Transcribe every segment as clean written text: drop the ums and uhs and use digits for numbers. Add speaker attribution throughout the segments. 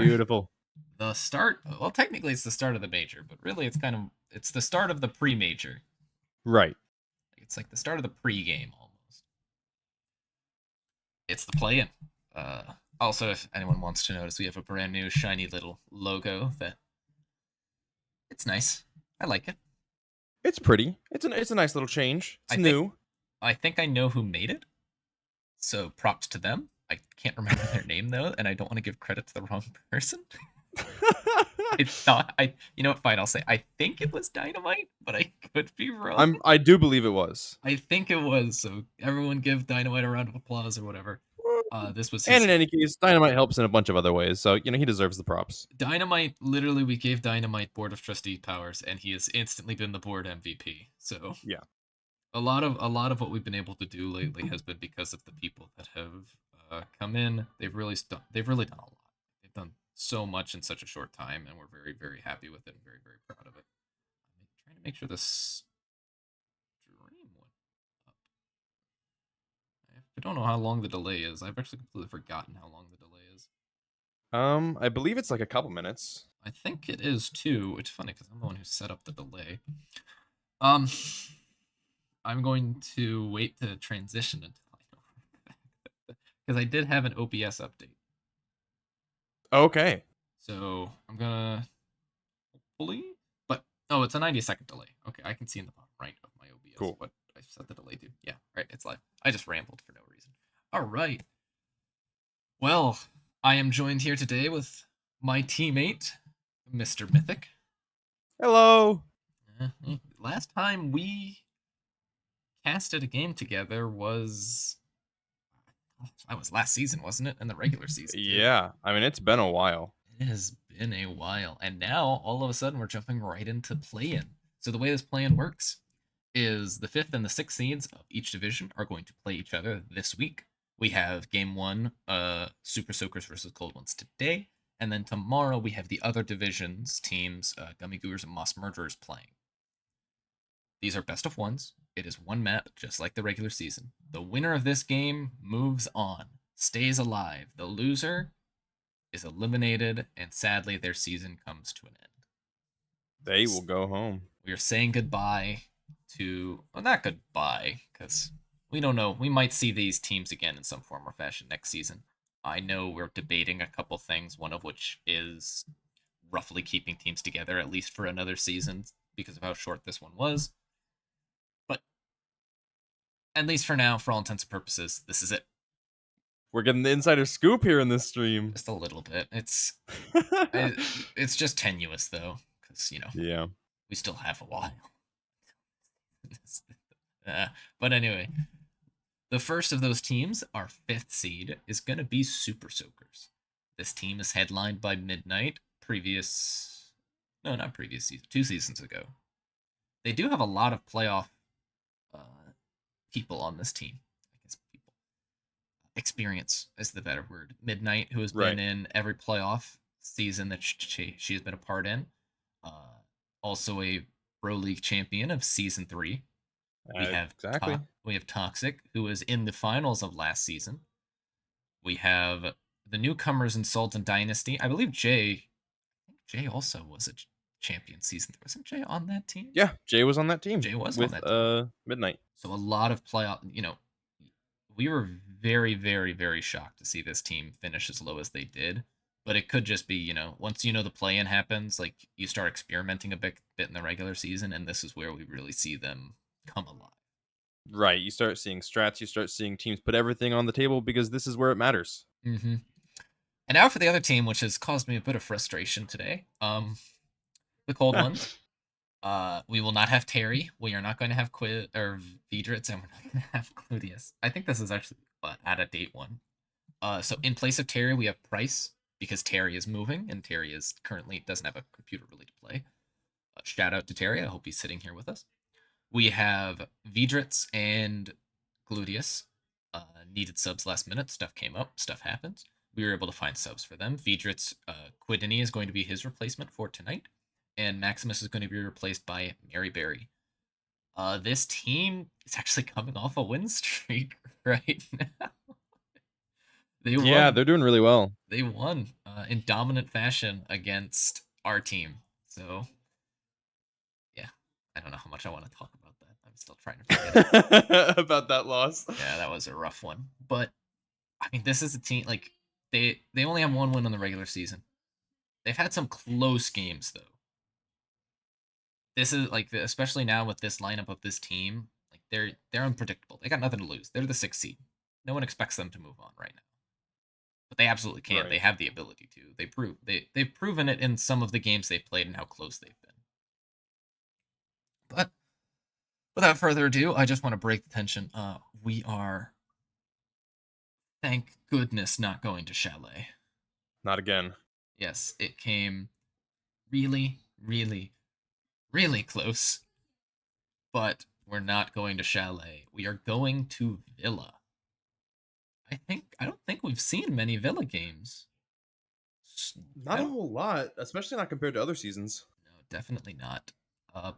Speaker 1: Beautiful.
Speaker 2: The start, well, technically it's the start of the major, but really it's the start of the pre-major.
Speaker 1: Right.
Speaker 2: It's like the start of the pre-game almost. It's the play-in. Also, if anyone wants to notice, we have a brand new shiny little logo that it's nice. I like it.
Speaker 1: It's pretty. It's a nice little change. It's
Speaker 2: I think
Speaker 1: new.
Speaker 2: I think I know who made it, so props to them. I can't remember their name though, and I don't want to give credit to the wrong person. I thought you know what? Fine, I'll say I think it was Dynamite, but I could be wrong.
Speaker 1: I do believe it was.
Speaker 2: I think it was. So everyone give Dynamite a round of applause or whatever. This was
Speaker 1: And
Speaker 2: his
Speaker 1: in any case, Dynamite helps in a bunch of other ways, so he deserves the props.
Speaker 2: Dynamite. Literally, we gave Dynamite Board of Trustee powers, and he has instantly been the board MVP. So
Speaker 1: Yeah.
Speaker 2: a lot of what we've been able to do lately has been because of the people that have come in. They've really done a lot. They've done so much in such a short time, and we're very very happy with it and very very proud of it. I'm trying to make sure this stream went up. I don't know how long the delay is. I've actually completely forgotten how long the delay is.
Speaker 1: I believe it's like a couple minutes.
Speaker 2: I think it is too. It's funny because I'm the one who set up the delay. Um, I'm going to wait to transition until I know because I did have an OBS update.
Speaker 1: Okay.
Speaker 2: So I'm gonna hopefully, but oh, it's a 90-second delay. Okay, I can see in the bottom right of my OBS
Speaker 1: Cool.
Speaker 2: what I set the delay to. Yeah, right, it's live. I just rambled for no reason. All right. Well, I am joined here today with my teammate, Mr. Mythic.
Speaker 1: Hello.
Speaker 2: Last time we casted a game together was that was last season, wasn't it? And the regular season too.
Speaker 1: Yeah. I mean, it's been a while.
Speaker 2: It has been a while, and now all of a sudden we're jumping right into play-in. So the way this play-in works is the fifth and the sixth seeds of each division are going to play each other this week. We have game one, Super Soakers versus Cold Ones today, and then tomorrow we have the other divisions teams, Gummy Goers and Moss Murderers playing. These are best of ones. It is one map, just like the regular season. The winner of this game moves on, stays alive. The loser is eliminated, and sadly, their season comes to an end.
Speaker 1: They will go home.
Speaker 2: We are saying goodbye to, well, not goodbye, because we don't know. We might see these teams again in some form or fashion next season. I know we're debating a couple things, one of which is roughly keeping teams together, at least for another season, because of how short this one was. But at least for now, for all intents and purposes, this is it.
Speaker 1: We're getting the insider scoop here in this stream.
Speaker 2: Just a little bit. It's just tenuous though, because
Speaker 1: Yeah.
Speaker 2: we still have a while. But anyway, the first of those teams, our fifth seed, is going to be Super Soakers. This team is headlined by Midnight, no, not previous season, 2 seasons ago. They do have a lot of playoff uh, people on this team. I guess people. Experience is the better word. Midnight, who has been
Speaker 1: Right.
Speaker 2: in every playoff season that she has been a part in. Uh, Also a BroLeague champion of season 3.
Speaker 1: Exactly.
Speaker 2: We have Toxic, who was in the finals of last season. We have the newcomers in Sultan Dynasty. I believe Jay. I think Jay also was a champion season 3. Wasn't Jay on that team?
Speaker 1: Yeah, Jay was on that team
Speaker 2: Jay was on
Speaker 1: with
Speaker 2: that team.
Speaker 1: Midnight.
Speaker 2: So a lot of playoff. We were very, very, very shocked to see this team finish as low as they did. But it could just be, once the play-in happens, like you start experimenting a bit in the regular season, and this is where we really see them come alive.
Speaker 1: Right. You start seeing strats, you start seeing teams put everything on the table because this is where it matters.
Speaker 2: Mm-hmm. And now for the other team, which has caused me a bit of frustration today. The Cold Ones. We will not have Terry. We are not going to have Vidritz, and we're not going to have Cludius. I think this is actually out of date one. So in place of Terry, we have Price because Terry is moving, and Terry is currently doesn't have a computer really to play. Shout out to Terry. I hope he's sitting here with us. We have Vidritz and Gluteus. Needed subs last minute. Stuff came up. Stuff happens. We were able to find subs for them. Vidritz Quidini is going to be his replacement for tonight, and Maximus is going to be replaced by Mary Berry. This team is actually coming off a win streak right now. They
Speaker 1: Yeah,
Speaker 2: won.
Speaker 1: they're doing really well.
Speaker 2: They won in dominant fashion against our team. So yeah, I don't know how much I want to talk about that. I'm still trying to forget it.
Speaker 1: About that loss.
Speaker 2: Yeah, that was a rough one. But I mean, this is a team like they only have one win in the regular season. They've had some close games though. This is like especially now with this lineup of this team, like they're unpredictable. They got nothing to lose. They're the 6th seed. No one expects them to move on right now. But they absolutely can. They
Speaker 1: Right.
Speaker 2: have the ability to. They've proven it in some of the games they've played and how close they've been. But without further ado, I just want to break the tension. We are, thank goodness, not going to Chalet.
Speaker 1: Not again.
Speaker 2: Yes, it came really, really, really close. But we're not going to Chalet. We are going to Villa. I don't think we've seen many Villa games.
Speaker 1: Not a
Speaker 2: No,
Speaker 1: whole lot, especially not compared to other seasons.
Speaker 2: no, definitely not.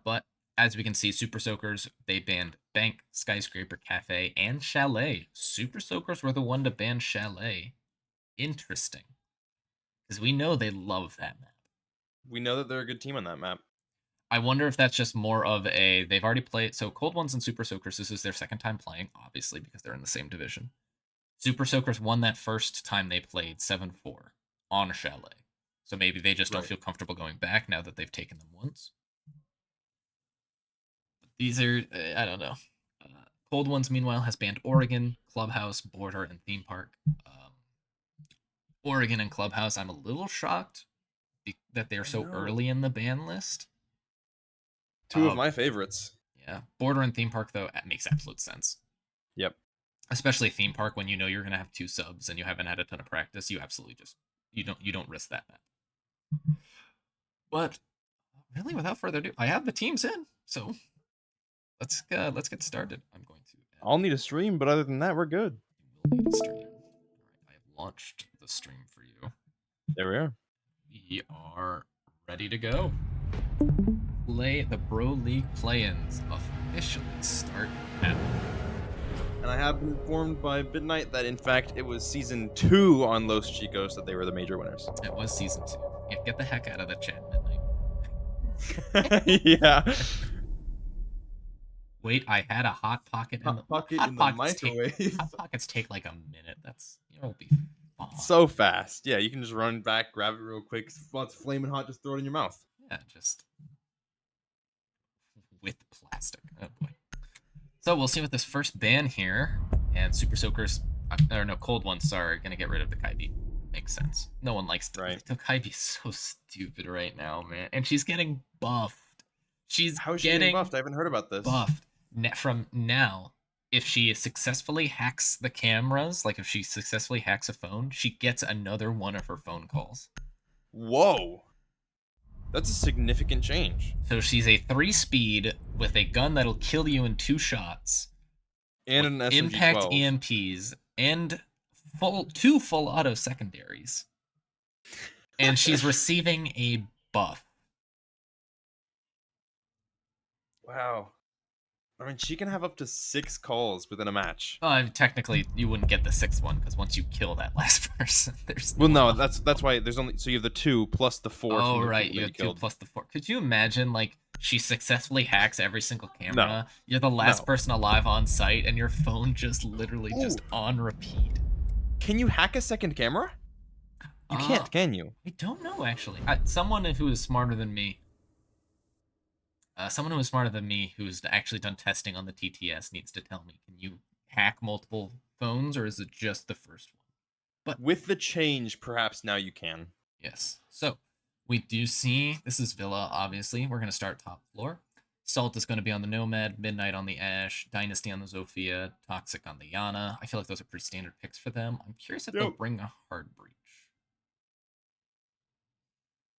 Speaker 2: But as we can see, Super Soakers, they banned Bank, Skyscraper Cafe, and Chalet. Super Soakers were the one to ban Chalet. Interesting. Because we know they love that map.
Speaker 1: We know that they're a good team on that map.
Speaker 2: I wonder if that's just more of a they've already played. So Cold Ones and Super Soakers, this is their second time playing, obviously, because they're in the same division. Super Soakers won that first time they played 7-4 on Chalet. So maybe they just don't
Speaker 1: Right.
Speaker 2: feel comfortable going back now that they've taken them once. These are, I don't know. Cold Ones, meanwhile, has banned Oregon, Clubhouse, Border, and Theme Park. Oregon and Clubhouse, I'm a little shocked that they're
Speaker 1: I
Speaker 2: so
Speaker 1: know.
Speaker 2: early in the ban list.
Speaker 1: Two of my favorites.
Speaker 2: Yeah, Border and Theme Park, though, makes absolute sense.
Speaker 1: Yep.
Speaker 2: Especially Theme Park, when you know you're going to have 2 subs and you haven't had a ton of practice, you absolutely just you don't risk that map. But really, without further ado, I have the teams in, so let's get started. I'm going to add
Speaker 1: I'll need a stream, but other than that, we're good.
Speaker 2: will need stream. All right, I have launched the stream for you.
Speaker 1: There we are.
Speaker 2: We are ready to go. Play the BroLeague play-ins officially start now.
Speaker 1: And I have been informed by Midnight that in fact it was season 2 on Los Chicos that they were the major winners.
Speaker 2: It was season 2. Yeah, get the heck out of the chat, Midnight.
Speaker 1: Yeah.
Speaker 2: Wait, I had a hot pocket in the
Speaker 1: Hot pocket
Speaker 2: hot
Speaker 1: in the
Speaker 2: pockets take
Speaker 1: microwave.
Speaker 2: hot pockets take like a minute. That's you'll be fine.
Speaker 1: So fast. Yeah, you can just run back, grab it real quick. While it's flaming hot, just throw it in your mouth.
Speaker 2: Yeah, just with plastic. Oh boy. So we'll see with this first ban here, and Super Soakers, or no, Cold Ones are gonna get rid of the Kaibi. Makes sense. No one likes
Speaker 1: Right.
Speaker 2: the Kaibi's so stupid right now, man, and she's getting buffed. She's
Speaker 1: How is she getting buffed? I haven't heard about this.
Speaker 2: buffed from now. If she successfully hacks the cameras, like if she successfully hacks a phone, she gets another one of her phone calls.
Speaker 1: Whoa. That's a significant change.
Speaker 2: So she's a 3-speed with a gun that'll kill you in 2 shots.
Speaker 1: And an SMG-12.
Speaker 2: Impact EMPs and 2 full auto secondaries. And she's receiving a buff.
Speaker 1: Wow. I mean, she can have up to 6 calls within a match.
Speaker 2: Technically, you wouldn't get the 6th one because once you kill that last person, there's
Speaker 1: Well, no, that's why there's only so you have the 2 plus the 4.
Speaker 2: Oh
Speaker 1: from the
Speaker 2: right,
Speaker 1: people
Speaker 2: you
Speaker 1: that
Speaker 2: have 2
Speaker 1: killed.
Speaker 2: plus the 4. Could you imagine like she successfully hacks every single camera?
Speaker 1: No.
Speaker 2: You're the last
Speaker 1: No.
Speaker 2: person alive on site, and your phone just literally just on repeat.
Speaker 1: Can you hack a second camera? You can't, can you?
Speaker 2: I don't know actually. Someone who is smarter than me. Someone who is smarter than me, who's actually done testing on the TTS, needs to tell me: can you hack multiple phones, or is it just the first one? But
Speaker 1: with the change, perhaps now you can.
Speaker 2: Yes. So we do see this is Villa. Obviously, we're gonna start top floor. Salt is going to be on the Nomad, Midnight on the Ash, Dynasty on the Zofia, Toxic on the Yana. I feel like those are pretty standard picks for them. I'm curious if they'll bring a Hard Breach.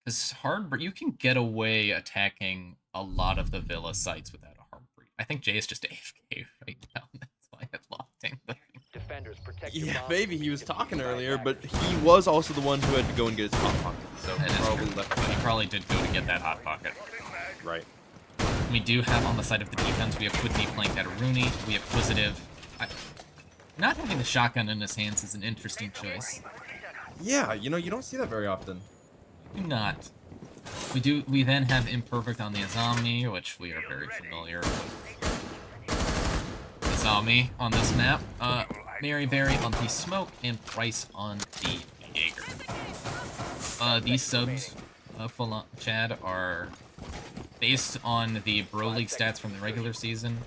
Speaker 2: Because you can get away attacking a lot of the Villa sites without a Hard Breach. I think Jay is just AFK right now. That's why it's locked in.
Speaker 1: Yeah, maybe he was talking earlier, but he was also the one who had to go and get his hot pocket. So
Speaker 2: he probably did go to get that hot pocket.
Speaker 1: Right.
Speaker 2: We do have on the side of the defense, we have Quidney playing Kataruni, we have Quisitive. not having the shotgun in his hands is an interesting choice.
Speaker 1: Yeah, you know, you don't see that very often.
Speaker 2: Do not. We then have Imperfect on the Azami, which we are very familiar with. Azami on this map. Mary Berry on the Smoke, and Price on the Jaeger. These subs, full on Chad, are based on the BroLeague stats from the regular season,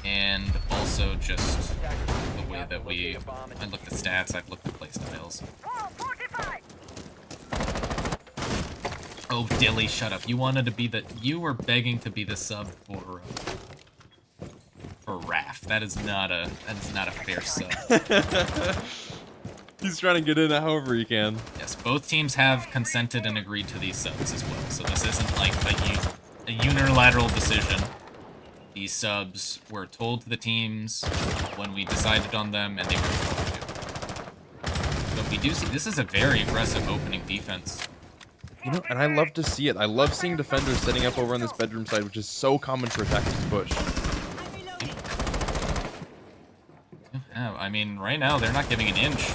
Speaker 2: and also just the way that I looked at stats, I've looked at playstyles. Oh, Dilly, shut up. You wanted to be you were begging to be the sub for Raph. That is not a fair sub.
Speaker 1: He's trying to get in however he can.
Speaker 2: Yes, both teams have consented and agreed to these subs as well, so this isn't like a unilateral decision. These subs were told to the teams when we decided on them, and they were told to. But we do see this is a very aggressive opening defense.
Speaker 1: You know, and I love to see it. I love seeing defenders setting up over on this bedroom side, which is so common for attackers to push.
Speaker 2: Yeah, I mean, right now they're not giving an inch.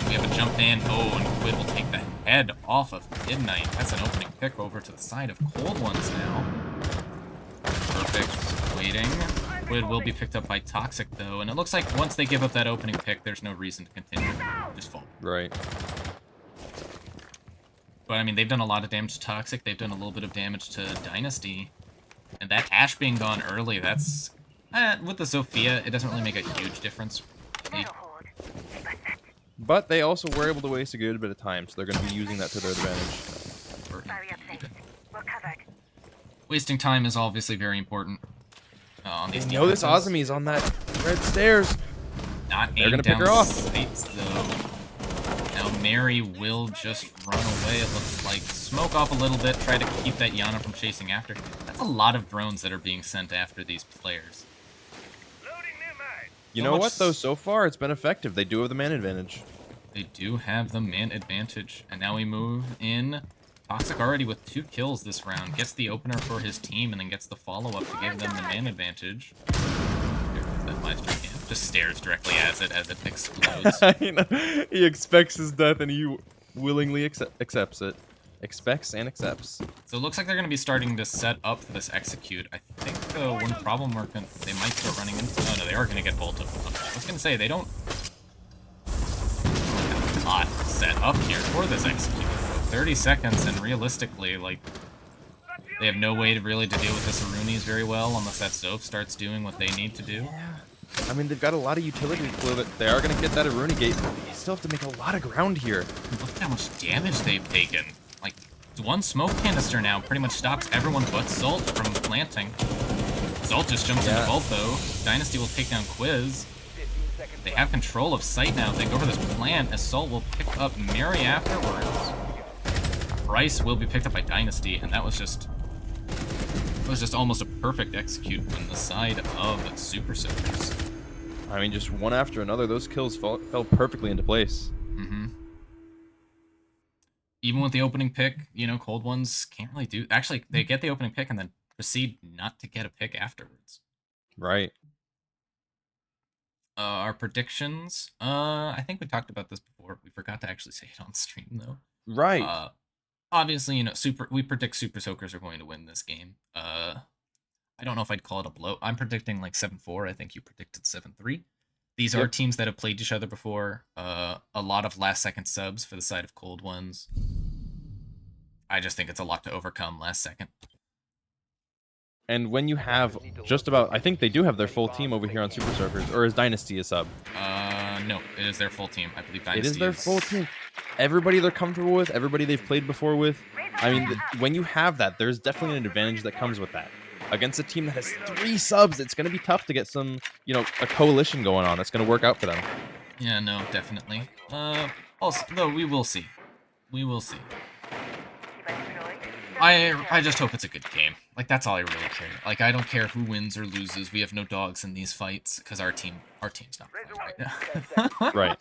Speaker 2: We have a jump in. Oh, and Quid will take the head off of Midnight. That's an opening pick over to the side of Cold Ones now. Perfect. Waiting. Quid will be picked up by Toxic, though, and it looks like once they give up that opening pick, there's no reason to continue. Just fall.
Speaker 1: Right.
Speaker 2: But, I mean, they've done a lot of damage to Toxic. They've done a little bit of damage to Dynasty. And that Ash being gone early, that's... with the Sophia, it doesn't really make a huge difference.
Speaker 1: But they also were able to waste a good bit of time, so they're going to be using that to their advantage.
Speaker 2: Wasting time is obviously very important on these
Speaker 1: You know this Azami is on that red stairs.
Speaker 2: They're going to
Speaker 1: pick her off.
Speaker 2: Sights, though. Now Mary will just run away, it looks like. Smoke off a little bit, try to keep that Yana from chasing after. That's a lot of drones that are being sent after these players.
Speaker 1: You know what, though? So far, it's been effective. They do have the man advantage.
Speaker 2: They do have the man advantage. And now we move in. Toxic already with 2 kills this round. Gets the opener for his team and then gets the follow-up to give them the man advantage. That Maestro camp just stares directly at it as it explodes.
Speaker 1: You know, he expects his death and he willingly accepts it. Expects and accepts.
Speaker 2: So it looks like they're going to be starting to set up for this execute. I think the one problem they might start running into... Oh, no, they are going to get bolted. I was going to say, they don't have a lot set up here for this execute. 30 seconds, and realistically, like, they have no way to really deal with this Arunis very well unless that Zope starts doing what they need to do.
Speaker 1: Yeah. I mean, they've got a lot of utility flow that they are going to get that Aruni gate. They still have to make a lot of ground here.
Speaker 2: Look at how much damage they've taken. Like, one smoke canister now pretty much stops everyone but Zult from planting. Zult just jumps into both, though. Dynasty will take down Quiz. They have control of site now. If they go for this plant, Assault will pick up Mary afterwards. Bryce will be picked up by Dynasty, and that was just... It was just almost a perfect execute on the side of Super Soakers.
Speaker 1: I mean, just one after another, those kills fell perfectly into place.
Speaker 2: Mm-hmm. Even with the opening pick, you know, Cold Ones can't really do... Actually, they get the opening pick and then proceed not to get a pick afterwards.
Speaker 1: Right.
Speaker 2: Our predictions... I think we talked about this before. We forgot to actually say it on stream, though.
Speaker 1: Right.
Speaker 2: Obviously, you know, we predict Super Soakers are going to win this game. I don't know if I'd call it a blow. I'm predicting like 7-4. I think you predicted 7-3. These are teams that have played each other before. A lot of last-second subs for the side of Cold Ones. I just think it's a lot to overcome last second.
Speaker 1: And when you have just about... I think they do have their full team over here on Super Surfers. Or is Dynasty a sub?
Speaker 2: No. It is their full team. I believe Dynasty
Speaker 1: It is their full team. Everybody they're comfortable with. Everybody they've played before with. I mean, when you have that, there's definitely an advantage that comes with that. Against a team that has 3 subs, it's going to be tough to get some, you know, a coalition going on. It's going to work out for them.
Speaker 2: Yeah, no, definitely. Also, though, we will see. We will see. I just hope it's a good game. Like, that's all I really care. Like, I don't care who wins or loses. We have no dogs in these fights because our team's not playing right now.
Speaker 1: Right.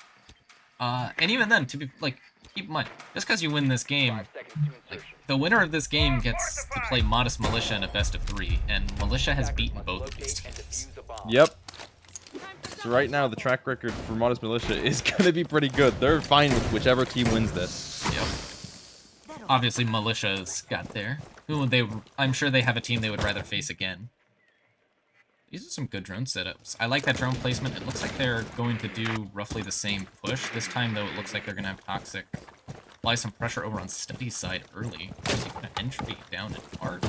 Speaker 2: And even then, to be like, keep in mind, just because you win this game, like, the winner of this game gets to play Modest Militia in a best of 3, and Militia has beaten both of these teams.
Speaker 1: Yep. So right now, the track record for Modest Militia is going to be pretty good. They're fine with whichever team wins this.
Speaker 2: Yep. Obviously, Militia's got there. I'm sure they have a team they would rather face again. These are some good drone setups. I like that drone placement. It looks like they're going to do roughly the same push. This time, though, it looks like they're going to have Toxic apply some pressure over on Steady's side early. Just kind of entry down and hard.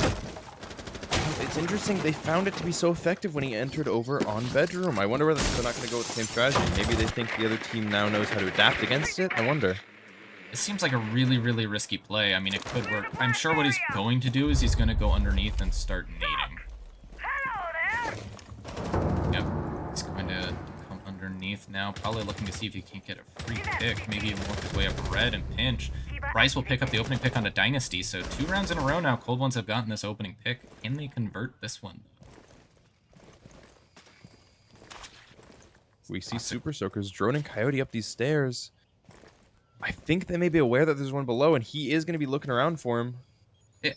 Speaker 1: It's interesting. They found it to be so effective when he entered over on Bedroom. I wonder whether they're not going to go with the same strategy. Maybe they think the other team now knows how to adapt against it. I wonder.
Speaker 2: It seems like a really, really risky play. I mean, it could work. I'm sure what he's going to do is he's going to go underneath and start nading. Yep, he's going to come underneath now, probably looking to see if he can get a free pick, maybe even work his way up red and pinch. Bryce will pick up the opening pick on the Dynasty, so 2 rounds in a row now, Cold Ones have gotten this opening pick. Can they convert this one?
Speaker 1: We see Super Soakers droning Coyote up these stairs. I think they may be aware that there's one below, and he is going to be looking around for him.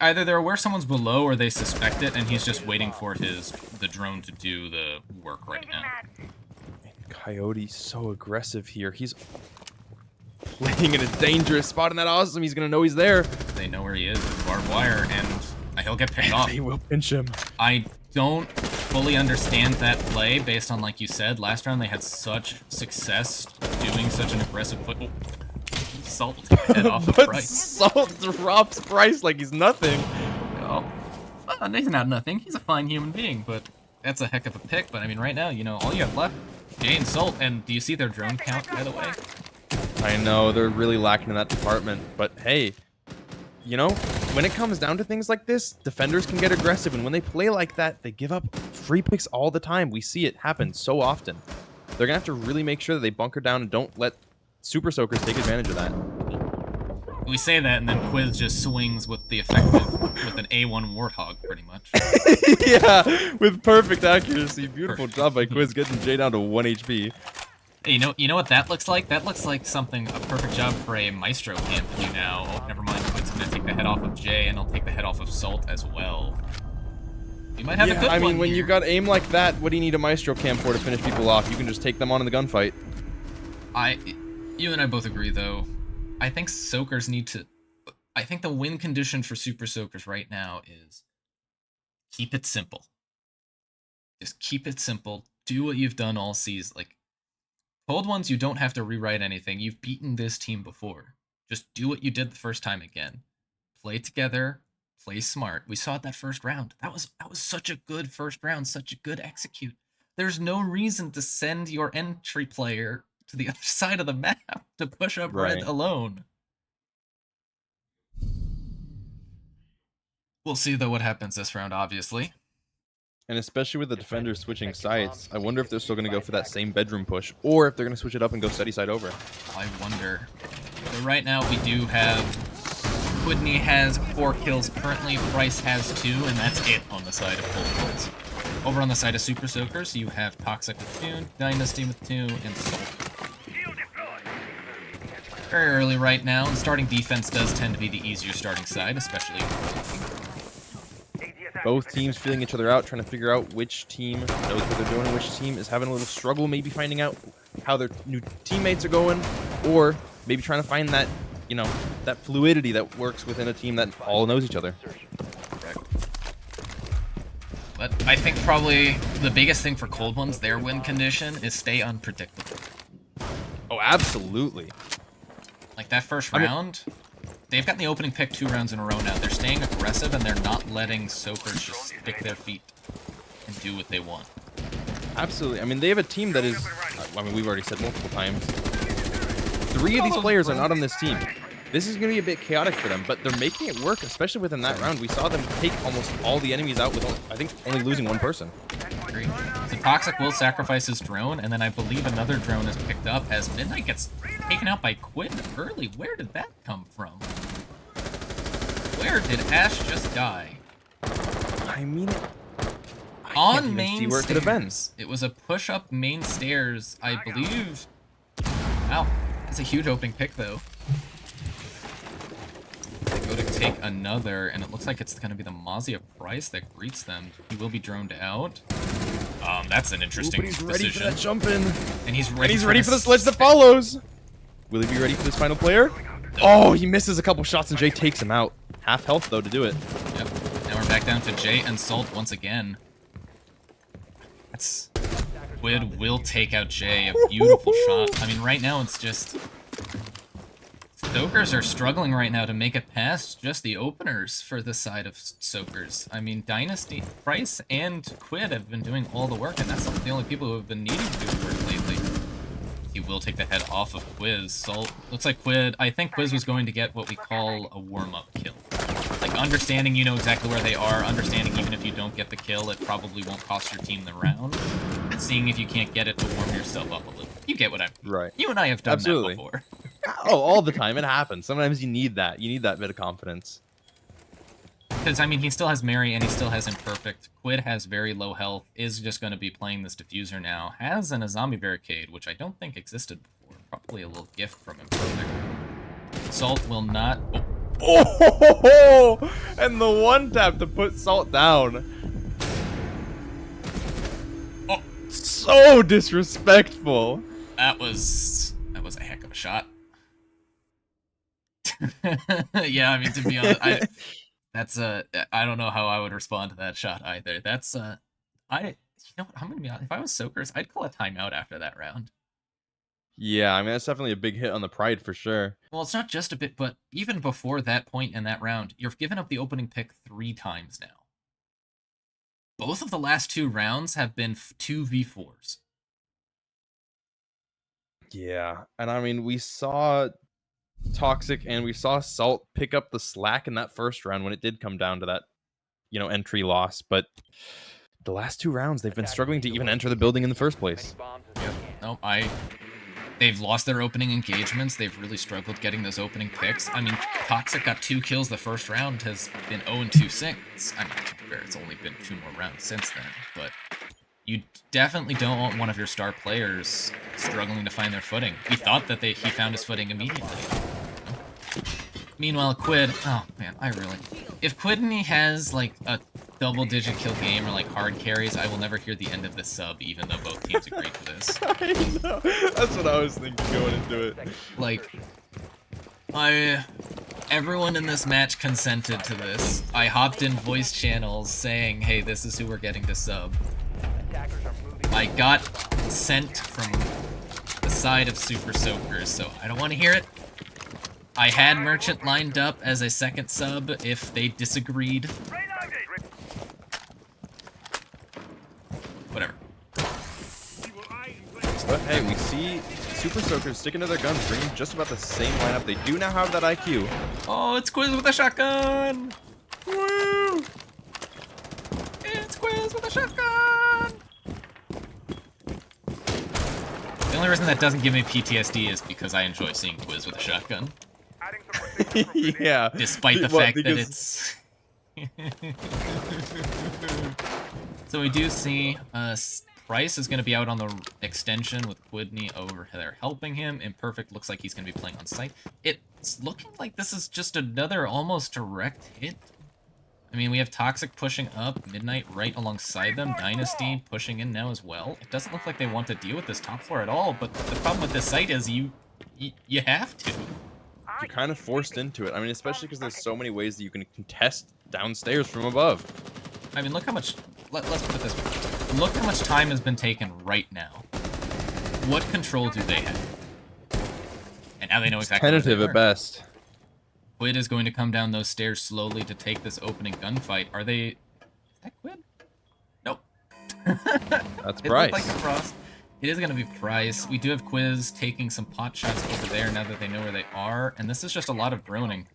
Speaker 2: Either they're aware someone's below or they suspect it, and he's just waiting for the drone to do the work right now.
Speaker 1: Coyote's so aggressive here. He's playing in a dangerous spot, and that awesome. He's going to know he's there.
Speaker 2: They know where he is with barbed wire, and he'll get picked off.
Speaker 1: They will pinch him.
Speaker 2: I don't fully understand that play based on, like you said, last round they had such success doing such an aggressive put. Oh. Salt head off of Bryce.
Speaker 1: Salt drops Bryce like he's nothing.
Speaker 2: Oh, well, he's not nothing. He's a fine human being, but that's a heck of a pick. But I mean, right now, you know, all you have left, Jay and Salt. And do you see their drone count, by the way?
Speaker 1: I know they're really lacking in that department, but hey, you know, when it comes down to things like this, defenders can get aggressive, and when they play like that, they give up free picks all the time. We see it happen so often. They're gonna have to really make sure that they bunker down and don't let Super Soakers take advantage of that.
Speaker 2: We say that, and then Quiz just swings with the effective, with an A1 Warthog, pretty much.
Speaker 1: Yeah, with perfect accuracy. Beautiful job by Quiz getting Jay down to 1 HP.
Speaker 2: Hey, you know what that looks like? That looks like a perfect job for a Maestro camp you now. Oh, never mind. Quiz's gonna take the head off of Jay, and he'll take the head off of Salt as well. You might have a good one.
Speaker 1: I mean, when
Speaker 2: here.
Speaker 1: you got aim like that, what do you need a Maestro camp for to finish people off? You can just take them on in the gunfight.
Speaker 2: You and I both agree, though. I think Soakers need to... I think the win condition for Super Soakers right now is keep it simple. Just keep it simple. Do what you've done all season. Like, Cold Ones, you don't have to rewrite anything. You've beaten this team before. Just do what you did the first time again. Play together. Play smart. We saw it that first round. That was such a good first round. Such a good execute. There's no reason to send your entry player to the other side of the map to push up red alone. We'll see, though, what happens this round, obviously.
Speaker 1: And especially with the defenders switching sides, I wonder if they're still going to go for that same bedroom push, or if they're going to switch it up and go steady side over.
Speaker 2: I wonder. So right now, we do have... Quidney has 4 kills currently, Bryce has 2, and that's it on the side of Cold Ones. Over on the side of Super Soakers, you have Toxic with 2, Dynasty with 2, and Salt. Very early right now, and starting defense does tend to be the easier starting side, especially.
Speaker 1: Both teams feeling each other out, trying to figure out which team knows what they're doing and which team is having a little struggle, maybe finding out how their new teammates are going, or maybe trying to find that, you know, that fluidity that works within a team that all knows each other.
Speaker 2: Correct. But I think probably the biggest thing for Cold Ones, their win condition, is stay unpredictable.
Speaker 1: Oh, absolutely.
Speaker 2: Like that first round, they've gotten the opening pick 2 rounds in a row now. They're staying aggressive, and they're not letting Soakers just stick their feet and do what they want.
Speaker 1: Absolutely. I mean, they have a team that is, I mean, we've already said multiple times, 3 of these players are not on this team. This is going to be a bit chaotic for them, but they're making it work, especially within that round. We saw them take almost all the enemies out with, I think, only losing 1 person.
Speaker 2: Agreed. So Toxic will sacrifice his drone, and then I believe another drone is picked up as Midnight gets taken out by Quinn early. Where did that come from? Where did Ash just die?
Speaker 1: I mean,
Speaker 2: on main
Speaker 1: where it could have been.
Speaker 2: stairs. It was a push-up main stairs, I believe. Wow, that's a huge opening pick, though. They go to take another, and it looks like it's going to be the Mazia Price that greets them. He will be droned out. That's an
Speaker 1: Ooh,
Speaker 2: interesting
Speaker 1: but he's ready for
Speaker 2: decision.
Speaker 1: that jump in.
Speaker 2: And he's
Speaker 1: And
Speaker 2: ready,
Speaker 1: he's ready for the sledge that follows. Will he be ready for this final player? Oh, he misses a couple shots and Jay takes him out. Half health, though, to do it.
Speaker 2: Yep. Now we're back down to Jay and Salt once again. That's... Quid will take out Jay. A beautiful shot. I mean, right now it's just... Soakers are struggling right now to make it past just the openers for this side of Soakers. I mean, Dynasty, Price, and Quid have been doing all the work, and that's the only people who have been needing to do the work lately. He will take the head off of Quiz. So, looks like Quid... I think Quiz was going to get what we call a warm-up kill. Like, understanding you know exactly where they are, understanding even if you don't get the kill, it probably won't cost your team the round. Seeing if you can't get it to warm yourself up a little. You get what I mean.
Speaker 1: Right.
Speaker 2: You and I have done that before.
Speaker 1: Oh, all the time. It happens. Sometimes you need that. You need that bit of confidence.
Speaker 2: Because, I mean, he still has Mary and he still has Imperfect. Quid has very low health, is just going to be playing this diffuser now. Has a zombie barricade, which I don't think existed before. Probably a little gift from Imperfect. Salt will not...
Speaker 1: Oh, and the one tap to put Salt down.
Speaker 2: Oh,
Speaker 1: so disrespectful.
Speaker 2: That was a heck of a shot. Yeah, I mean, to be honest, I don't know how I would respond to that shot either. That's you know what, I'm gonna be honest, if I was Soakers, I'd call a timeout after that round.
Speaker 1: Yeah, I mean, that's definitely a big hit on the pride for sure.
Speaker 2: Well, it's not just a bit, but even before that point in that round, you've given up the opening pick 3 times now. Both of the last 2 rounds have been 2v4s.
Speaker 1: Yeah, and I mean, we saw Toxic and we saw Salt pick up the slack in that first round when it did come down to that, you know, entry loss, but the last 2 rounds, they've been struggling to even enter the building in the first place.
Speaker 2: Yep. No, they've lost their opening engagements. They've really struggled getting those opening picks. I mean, Toxic got 2 kills the first round, has been 0-2 since. I mean, to be fair, it's only been 2 more rounds since then, but you definitely don't want one of your star players struggling to find their footing. We thought that he found his footing immediately. Meanwhile, Quid, oh man, if Quidney has like a double-digit kill game or like hard carries, I will never hear the end of this sub, even though both teams agreed to this.
Speaker 1: I know. That's what I was thinking going into it.
Speaker 2: Like, everyone in this match consented to this. I hopped in voice channels saying, hey, this is who we're getting to sub. I got sent from the side of Super Soakers, so I don't want to hear it. I had Merchant lined up as a second sub if they disagreed. Whatever.
Speaker 1: But hey, we see Super Soakers sticking to their guns, bringing just about the same lineup. They do now have that IQ.
Speaker 2: Oh, it's Quiz with a shotgun!
Speaker 1: Woo!
Speaker 2: It's Quiz with a shotgun! The only reason that doesn't give me PTSD is because I enjoy seeing Quiz with a shotgun.
Speaker 1: Yeah.
Speaker 2: Despite the fact that it's... So we do see Price is going to be out on the extension with Quidney over there helping him. Imperfect looks like he's going to be playing on site. It's looking like this is just another almost direct hit. I mean, we have Toxic pushing up, Midnight right alongside them, Dynasty pushing in now as well. It doesn't look like they want to deal with this top floor at all, but the problem with this site is you have to.
Speaker 1: You're kind of forced into it. I mean, especially because there's so many ways that you can contest downstairs from above.
Speaker 2: I mean, look how much... Let's put it this way. Look how much time has been taken right now. What control do they have? And now they know exactly
Speaker 1: It's tentative at best.
Speaker 2: Quid is going to come down those stairs slowly to take this opening gunfight. Are they... Is that Quid? Nope.
Speaker 1: That's
Speaker 2: It
Speaker 1: Price.
Speaker 2: looked like a frost. It is going to be Price. We do have Quiz taking some pot shots over there now that they know where they are. And this is just a lot of droning.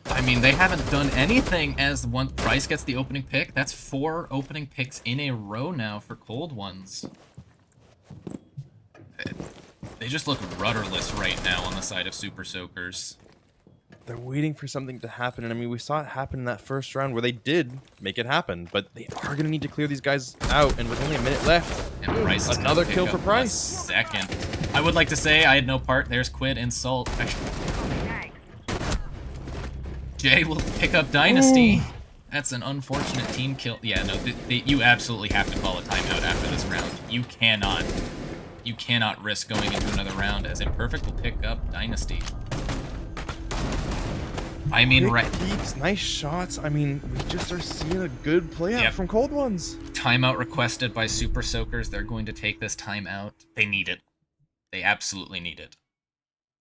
Speaker 2: I mean, they haven't done anything as once Price gets the opening pick. That's 4 opening picks in a row now for Cold Ones. They just look rudderless right now on the side of Super Soakers.
Speaker 1: They're waiting for something to happen, and I mean, we saw it happen in that first round where they did make it happen, but they are going to need to clear these guys out, and with only a minute left,
Speaker 2: And Price is
Speaker 1: another
Speaker 2: gonna
Speaker 1: kill
Speaker 2: pick
Speaker 1: for
Speaker 2: up
Speaker 1: Price.
Speaker 2: a second. I would like to say I had no part. There's Quid and Salt. Jay will pick up Dynasty. That's an unfortunate team kill. Yeah, no, you absolutely have to call a timeout after this round. You cannot risk going into another round, as Imperfect will pick up Dynasty. I mean,
Speaker 1: Quick peeks, nice shots. I mean, we just are seeing a good play out from Cold Ones.
Speaker 2: Timeout requested by Super Soakers. They're going to take this timeout. They need it. They absolutely need it.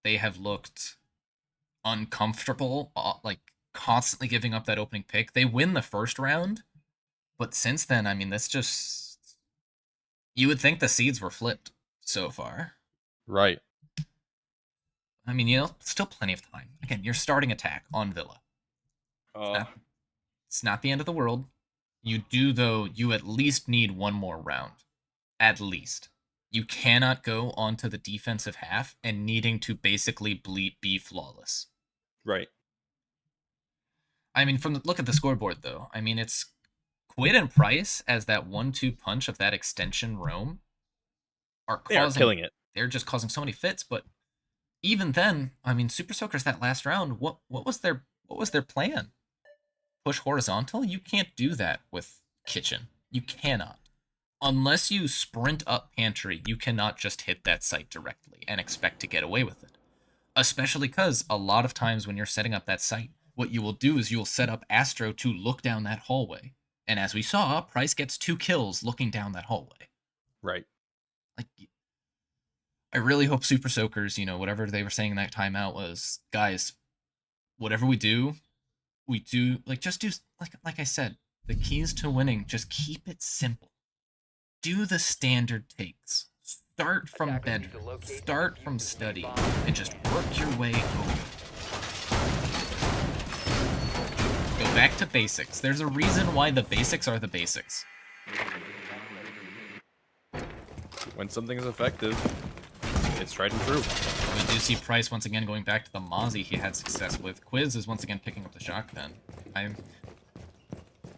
Speaker 2: They have looked uncomfortable, like constantly giving up that opening pick. They win the first round, but since then, I mean, that's just... You would think the seeds were flipped so far.
Speaker 1: Right.
Speaker 2: I mean, you know, still plenty of time. Again, you're starting attack on Villa. It's not the end of the world. You do, though, you at least need one more round. At least. You cannot go onto the defensive half and needing to basically be flawless.
Speaker 1: Right.
Speaker 2: I mean, from the look at the scoreboard, though, I mean, it's Quid and Price as that 1-2 punch of that extension roam
Speaker 1: they are killing it.
Speaker 2: They're just causing so many fits, but even then, I mean, Super Soakers that last round, what was their plan? Push horizontal? You can't do that with Kitchen. You cannot. Unless you sprint up Pantry, you cannot just hit that site directly and expect to get away with it. Especially because a lot of times when you're setting up that site, what you will do is you'll set up Astro to look down that hallway. And as we saw, Price gets 2 kills looking down that hallway.
Speaker 1: Right.
Speaker 2: Like, I really hope Super Soakers, you know, whatever they were saying in that timeout was, guys, whatever we do, like, just do, like I said, the keys to winning, just keep it simple. Do the standard takes. Start from bedroom, start from study, and just work your way over. Go back to basics. There's a reason why the basics are the basics.
Speaker 1: When something is effective, it's tried and true.
Speaker 2: We do see Price once again going back to the Mozzie he had success with. Quiz is once again picking up the shotgun.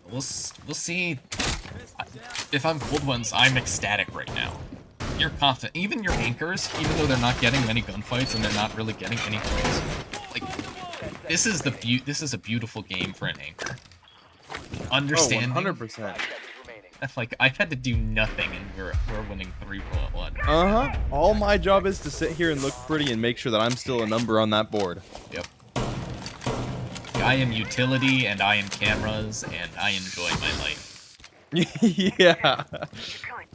Speaker 2: We'll see. If I'm Cold Ones, I'm ecstatic right now. You're confident. Even your anchors, even though they're not getting many gunfights and they're not really getting any kills, like, this is a beautiful game for an anchor. Understanding.
Speaker 1: 100%.
Speaker 2: Like, I've had to do nothing and we're winning 3-1.
Speaker 1: All my job is to sit here and look pretty and make sure that I'm still a number on that board.
Speaker 2: Yep. I am utility and I am cameras and I enjoy my life.
Speaker 1: Yeah.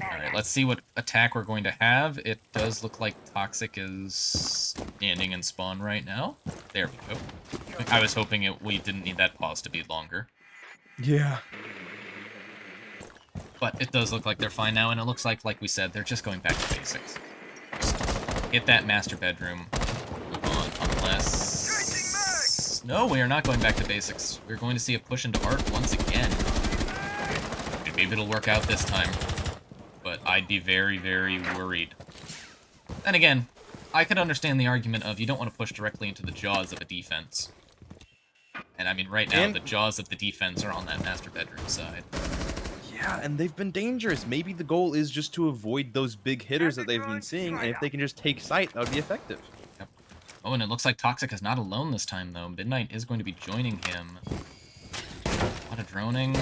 Speaker 2: Alright, let's see what attack we're going to have. It does look like Toxic is standing in spawn right now. There we go. I was hoping we didn't need that pause to be longer.
Speaker 1: Yeah.
Speaker 2: But it does look like they're fine now, and it looks like we said, they're just going back to basics. Just hit that master bedroom. Move on, unless... No, we are not going back to basics. We're going to see a push into Arc once again. And maybe it'll work out this time. But I'd be very, very worried. Then again, I could understand the argument of you don't want to push directly into the jaws of a defense. And I mean, right now, the jaws of the defense are on that master bedroom side.
Speaker 1: Yeah, and they've been dangerous. Maybe the goal is just to avoid those big hitters that they've been seeing, and if they can just take sight, that would be effective.
Speaker 2: Yep. Oh, and it looks like Toxic is not alone this time, though. Midnight is going to be joining him. A lot of droning.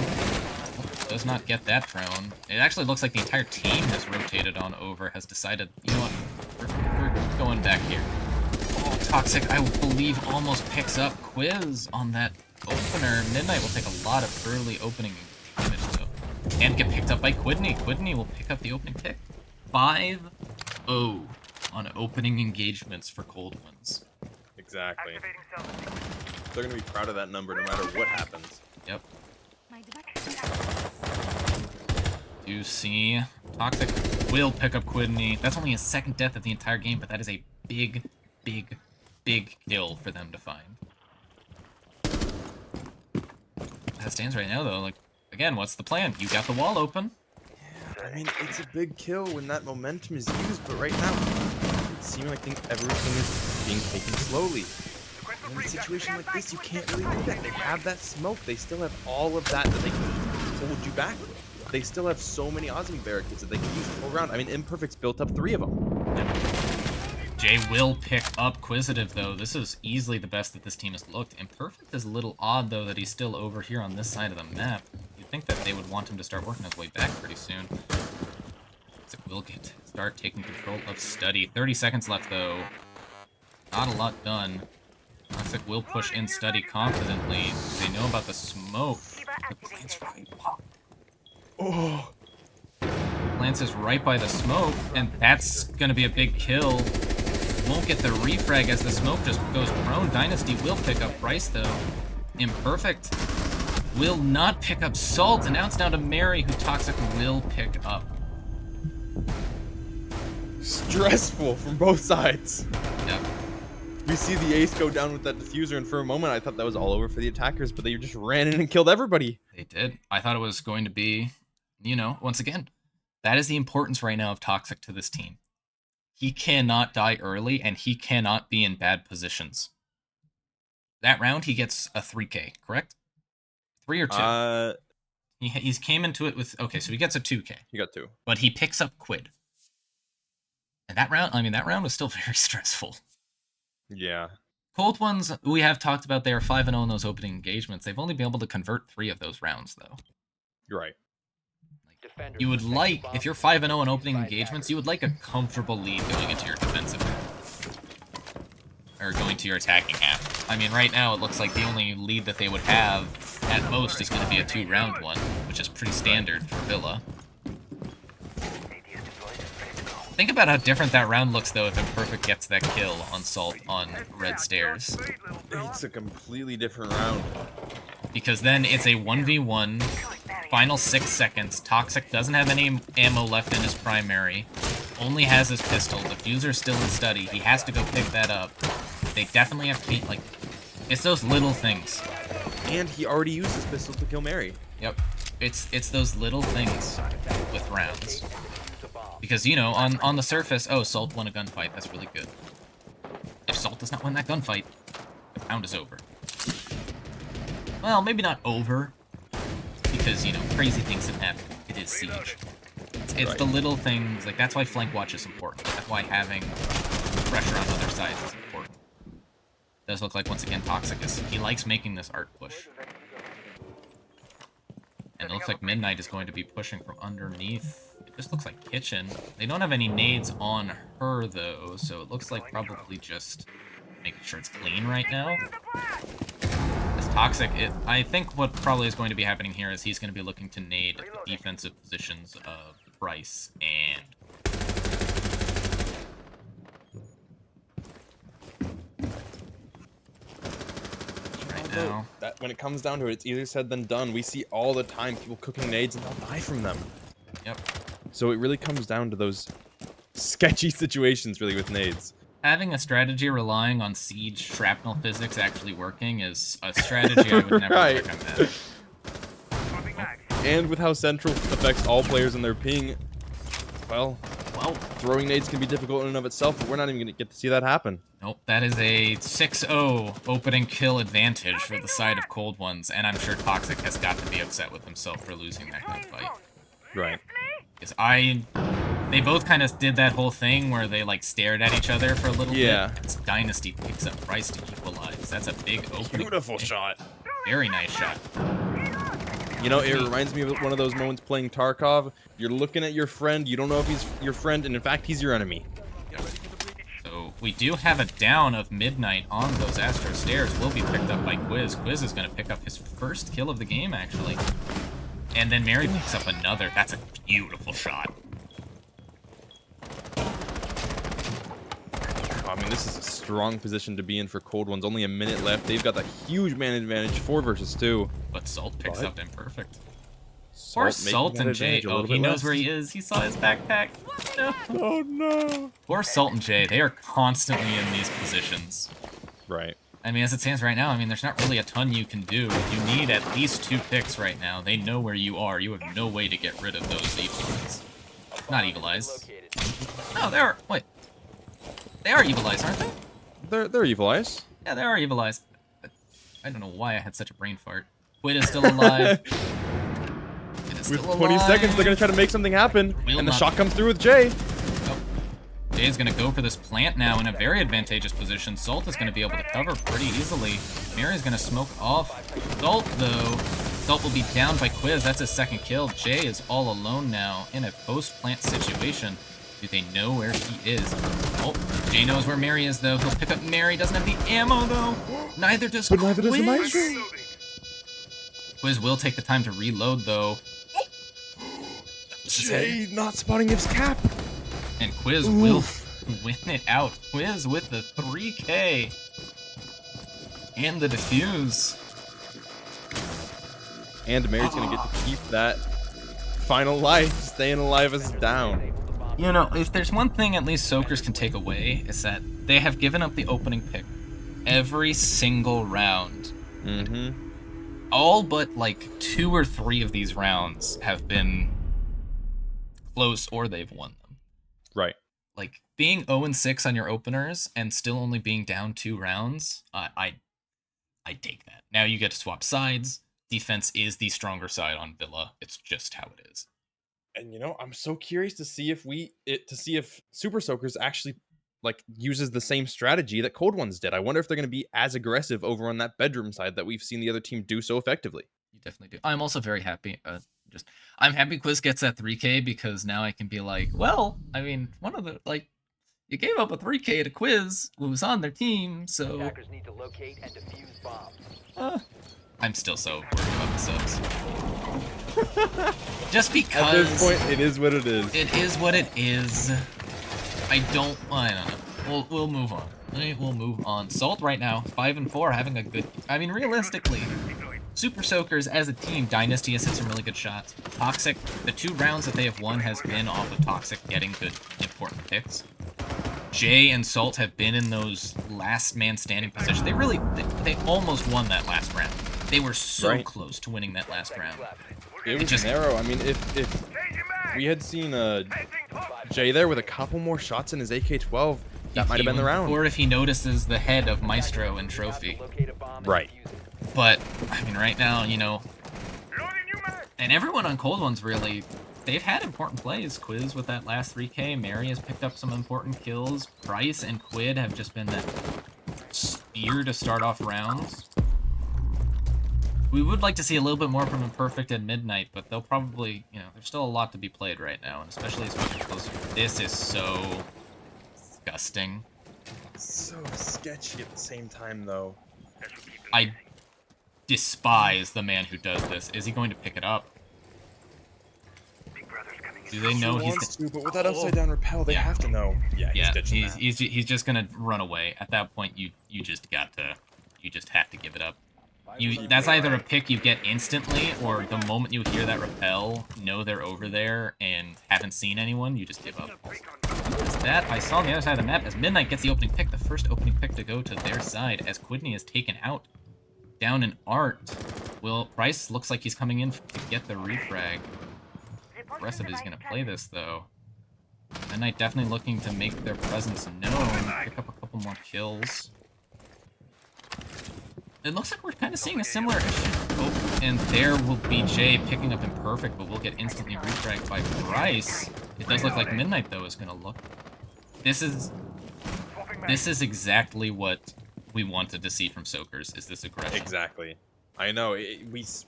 Speaker 2: Does not get that drone. It actually looks like the entire team has rotated on over, has decided, you know what, we're going back here. Oh, Toxic, I believe, almost picks up Quiz on that opener. Midnight will take a lot of early opening damage, though. And get picked up by Quidney. Quidney will pick up the opening pick. 5-0 on opening engagements for Cold Ones.
Speaker 1: Exactly. They're going to be proud of that number no matter what happens.
Speaker 2: Yep. You see, Toxic will pick up Quidney. That's only his second death of the entire game, but that is a big, big, big kill for them to find. As it stands right now, though, like, again, what's the plan? You got the wall open.
Speaker 1: Yeah, I mean, it's a big kill when that momentum is used, but right now, it seems like everything is being taken slowly. And in a situation like this, you can't really do that. They have that smoke. They still have all of that they can hold you back with. They still have so many Aussie barricades that they can use the whole round. I mean, Imperfect's built up 3 of them.
Speaker 2: Jay will pick up Quisitive, though. This is easily the best that this team has looked. Imperfect is a little odd, though, that he's still over here on this side of the map. You'd think that they would want him to start working his way back pretty soon. So will start taking control of Study. 30 seconds left, though. Not a lot done. Toxic will push in Study confidently. They know about the smoke. Lance right.
Speaker 1: Oh.
Speaker 2: Lance is right by the smoke, and that's going to be a big kill. Won't get the refrag as the smoke just goes prone. Dynasty will pick up Bryce, though. Imperfect will not pick up Salt, and now it's down to Mary, who Toxic will pick up.
Speaker 1: Stressful from both sides.
Speaker 2: Yep.
Speaker 1: We see the ace go down with that diffuser, and for a moment I thought that was all over for the attackers, but they just ran in and killed everybody.
Speaker 2: They did. I thought it was going to be, you know, once again, that is the importance right now of Toxic to this team. He cannot die early, and he cannot be in bad positions. That round, he gets a 3K, correct? 3 or 2? He's came into it with... Okay, so he gets a 2K.
Speaker 1: He got 2.
Speaker 2: But he picks up Quid. And that round, I mean, that round was still very stressful.
Speaker 1: Yeah.
Speaker 2: Cold Ones, we have talked about, they are 5-0 in those opening engagements. They've only been able to convert 3 of those rounds, though.
Speaker 1: You're right.
Speaker 2: You would like, if you're 5-0 in opening engagements, you would like a comfortable lead going into your defensive half. Or going to your attacking half. I mean, right now it looks like the only lead that they would have, at most, is going to be a 2-round one, which is pretty standard for Villa. Think about how different that round looks, though, if Imperfect gets that kill on Salt on Red Stairs.
Speaker 1: It's a completely different round.
Speaker 2: Because then it's a 1v1, final 6 seconds. Toxic doesn't have any ammo left in his primary, only has his pistol. Diffuser's still in Study. He has to go pick that up. They definitely have to be, like, it's those little things.
Speaker 1: And he already used his pistol to kill Mary.
Speaker 2: Yep. It's those little things with rounds. Because, you know, on the surface, oh, Salt won a gunfight. That's really good. If Salt does not win that gunfight, the round is over. Well, maybe not over, because, you know, crazy things have happened. It is Siege. It's the little things, like, that's why flank watch is important. That's why having pressure on other sides is important. It does look like, once again, Toxic he likes making this art push. And it looks like Midnight is going to be pushing from underneath. It just looks like Kitchen. They don't have any nades on her, though, so it looks like probably just making sure it's clean right now. This Toxic, I think what probably is going to be happening here is he's going to be looking to nade the defensive positions of Bryce and... Now.
Speaker 1: That when it comes down to it, it's easier said than done. We see all the time people cooking nades and they'll die from them.
Speaker 2: Yep.
Speaker 1: So it really comes down to those sketchy situations, really, with nades.
Speaker 2: Having a strategy relying on Siege shrapnel physics actually working is a strategy I would never recommend.
Speaker 1: And with how Central affects all players and their ping, well, throwing nades can be difficult in and of itself, but we're not even going to get to see that happen.
Speaker 2: Nope, that is a 6-0 opening kill advantage for the side of Cold Ones, and I'm sure Toxic has got to be upset with himself for losing that gunfight.
Speaker 1: Right.
Speaker 2: Because they both kind of did that whole thing where they, like, stared at each other for a little bit. It's Dynasty picks up Bryce to equalize. That's a big opening.
Speaker 1: Beautiful shot.
Speaker 2: Very nice shot.
Speaker 1: You know, it reminds me of one of those moments playing Tarkov. You're looking at your friend, you don't know if he's your friend, and in fact, he's your enemy.
Speaker 2: So we do have a down of Midnight on those Astro Stairs. Will be picked up by Quiz. Quiz is going to pick up his first kill of the game, actually. And then Mary picks up another. That's a beautiful shot.
Speaker 1: I mean, this is a strong position to be in for Cold Ones. Only a minute left. They've got that huge man advantage, 4 versus 2.
Speaker 2: But Salt picks up Imperfect. Poor Salt and Jay. Oh, he knows where he is. He saw his backpack. No.
Speaker 1: Oh, no.
Speaker 2: Poor Salt and Jay. They are constantly in these positions.
Speaker 1: Right.
Speaker 2: I mean, as it stands right now, I mean, there's not really a ton you can do. You need at least 2 picks right now. They know where you are. You have no way to get rid of those Evil Eyes. Not Evil Eyes. No, they are. Wait. They are Evil Eyes, aren't they?
Speaker 1: They're Evil Eyes.
Speaker 2: Yeah, they are Evil Eyes. I don't know why I had such a brain fart. Quid is still alive.
Speaker 1: With 20 seconds, they're going to try to make something happen. And the shot comes through with Jay.
Speaker 2: Oh. Jay is going to go for this plant now in a very advantageous position. Salt is going to be able to cover pretty easily. Mary is going to smoke off Salt, though. Salt will be down by Quiz. That's his second kill. Jay is all alone now in a post-plant situation. Do they know where he is? Oh, Jay knows where Mary is, though. He'll pick up Mary. Doesn't have the ammo, though. Neither does Quiz.
Speaker 1: Neither does the Maestro.
Speaker 2: Quiz will take the time to reload, though.
Speaker 1: Jay not spotting his cap.
Speaker 2: And Quiz will win it out. Quiz with the 3K. And the defuse.
Speaker 1: And Mary's going to get to keep that final life. Staying alive is down.
Speaker 2: You know, if there's one thing at least Soakers can take away, is that they have given up the opening pick every single round.
Speaker 1: Mm-hmm.
Speaker 2: All but, like, 2 or 3 of these rounds have been close or they've won them.
Speaker 1: Right.
Speaker 2: Like, being 0-6 on your openers and still only being down 2 rounds, I take that. Now you get to swap sides. Defense is the stronger side on Villa. It's just how it is.
Speaker 1: And you know, I'm so curious to see if Super Soakers actually like uses the same strategy that Cold Ones did. I wonder if they're going to be as aggressive over on that bedroom side that we've seen the other team do so effectively.
Speaker 2: You definitely do. I'm also very happy. I'm happy Quiz gets that 3K because now I can be like, well, I mean, one of the you gave up a 3K to Quiz who was on their team, so
Speaker 3: Attackers need to locate and defuse bombs.
Speaker 2: I'm still so worried about the subs. Just because
Speaker 1: At this point, it is what it is.
Speaker 2: It is what it is. I don't know. We'll move on. We'll move on. Salt right now, 5-4, having a good. I mean, realistically, Super Soakers as a team, Dynasty has hit some really good shots. Toxic, the 2 rounds that they have won has been off of Toxic getting good, important picks. Jay and Salt have been in those last man standing position. They almost won that last round. They were so close to winning that last round.
Speaker 1: It was just narrow. I mean, if we had seen Jay there with a couple more shots in his AK-12, that might have been the round.
Speaker 2: Or if he notices the head of Maestro and Trophy.
Speaker 1: Right.
Speaker 2: But, I mean, right now, you know, and everyone on Cold Ones really, they've had important plays. Quiz with that last 3K. Mary has picked up some important kills. Price and Quid have just been that spear to start off rounds. We would like to see a little bit more from Imperfect at Midnight, but they'll probably, you know, there's still a lot to be played right now, and especially as we get closer. This is so disgusting.
Speaker 1: So sketchy at the same time, though.
Speaker 2: I despise the man who does this. Is he going to pick it up? Do they know he's
Speaker 1: but with that upside down repel, they have to know. Yeah,
Speaker 2: he's just gonna run away. At that point, you just have to give it up. That's either a pick you get instantly, or the moment you hear that repel, know they're over there and haven't seen anyone, you just give up. Is that I saw on the other side of the map as Midnight gets the opening pick, the first opening pick to go to their side, as Quidney is taken out. Down in Art. Will Price looks like he's coming in to get the refrag. Aggressive is gonna play this though. Midnight definitely looking to make their presence known, pick up a couple more kills. It looks like we're kind of seeing a similar issue. Oh, and there will be Jay picking up Imperfect, but we'll get instantly refragged by Price. It does look like Midnight, though, is going to look. This is exactly what we wanted to see from Soakers, is this aggression.
Speaker 1: Exactly. I know.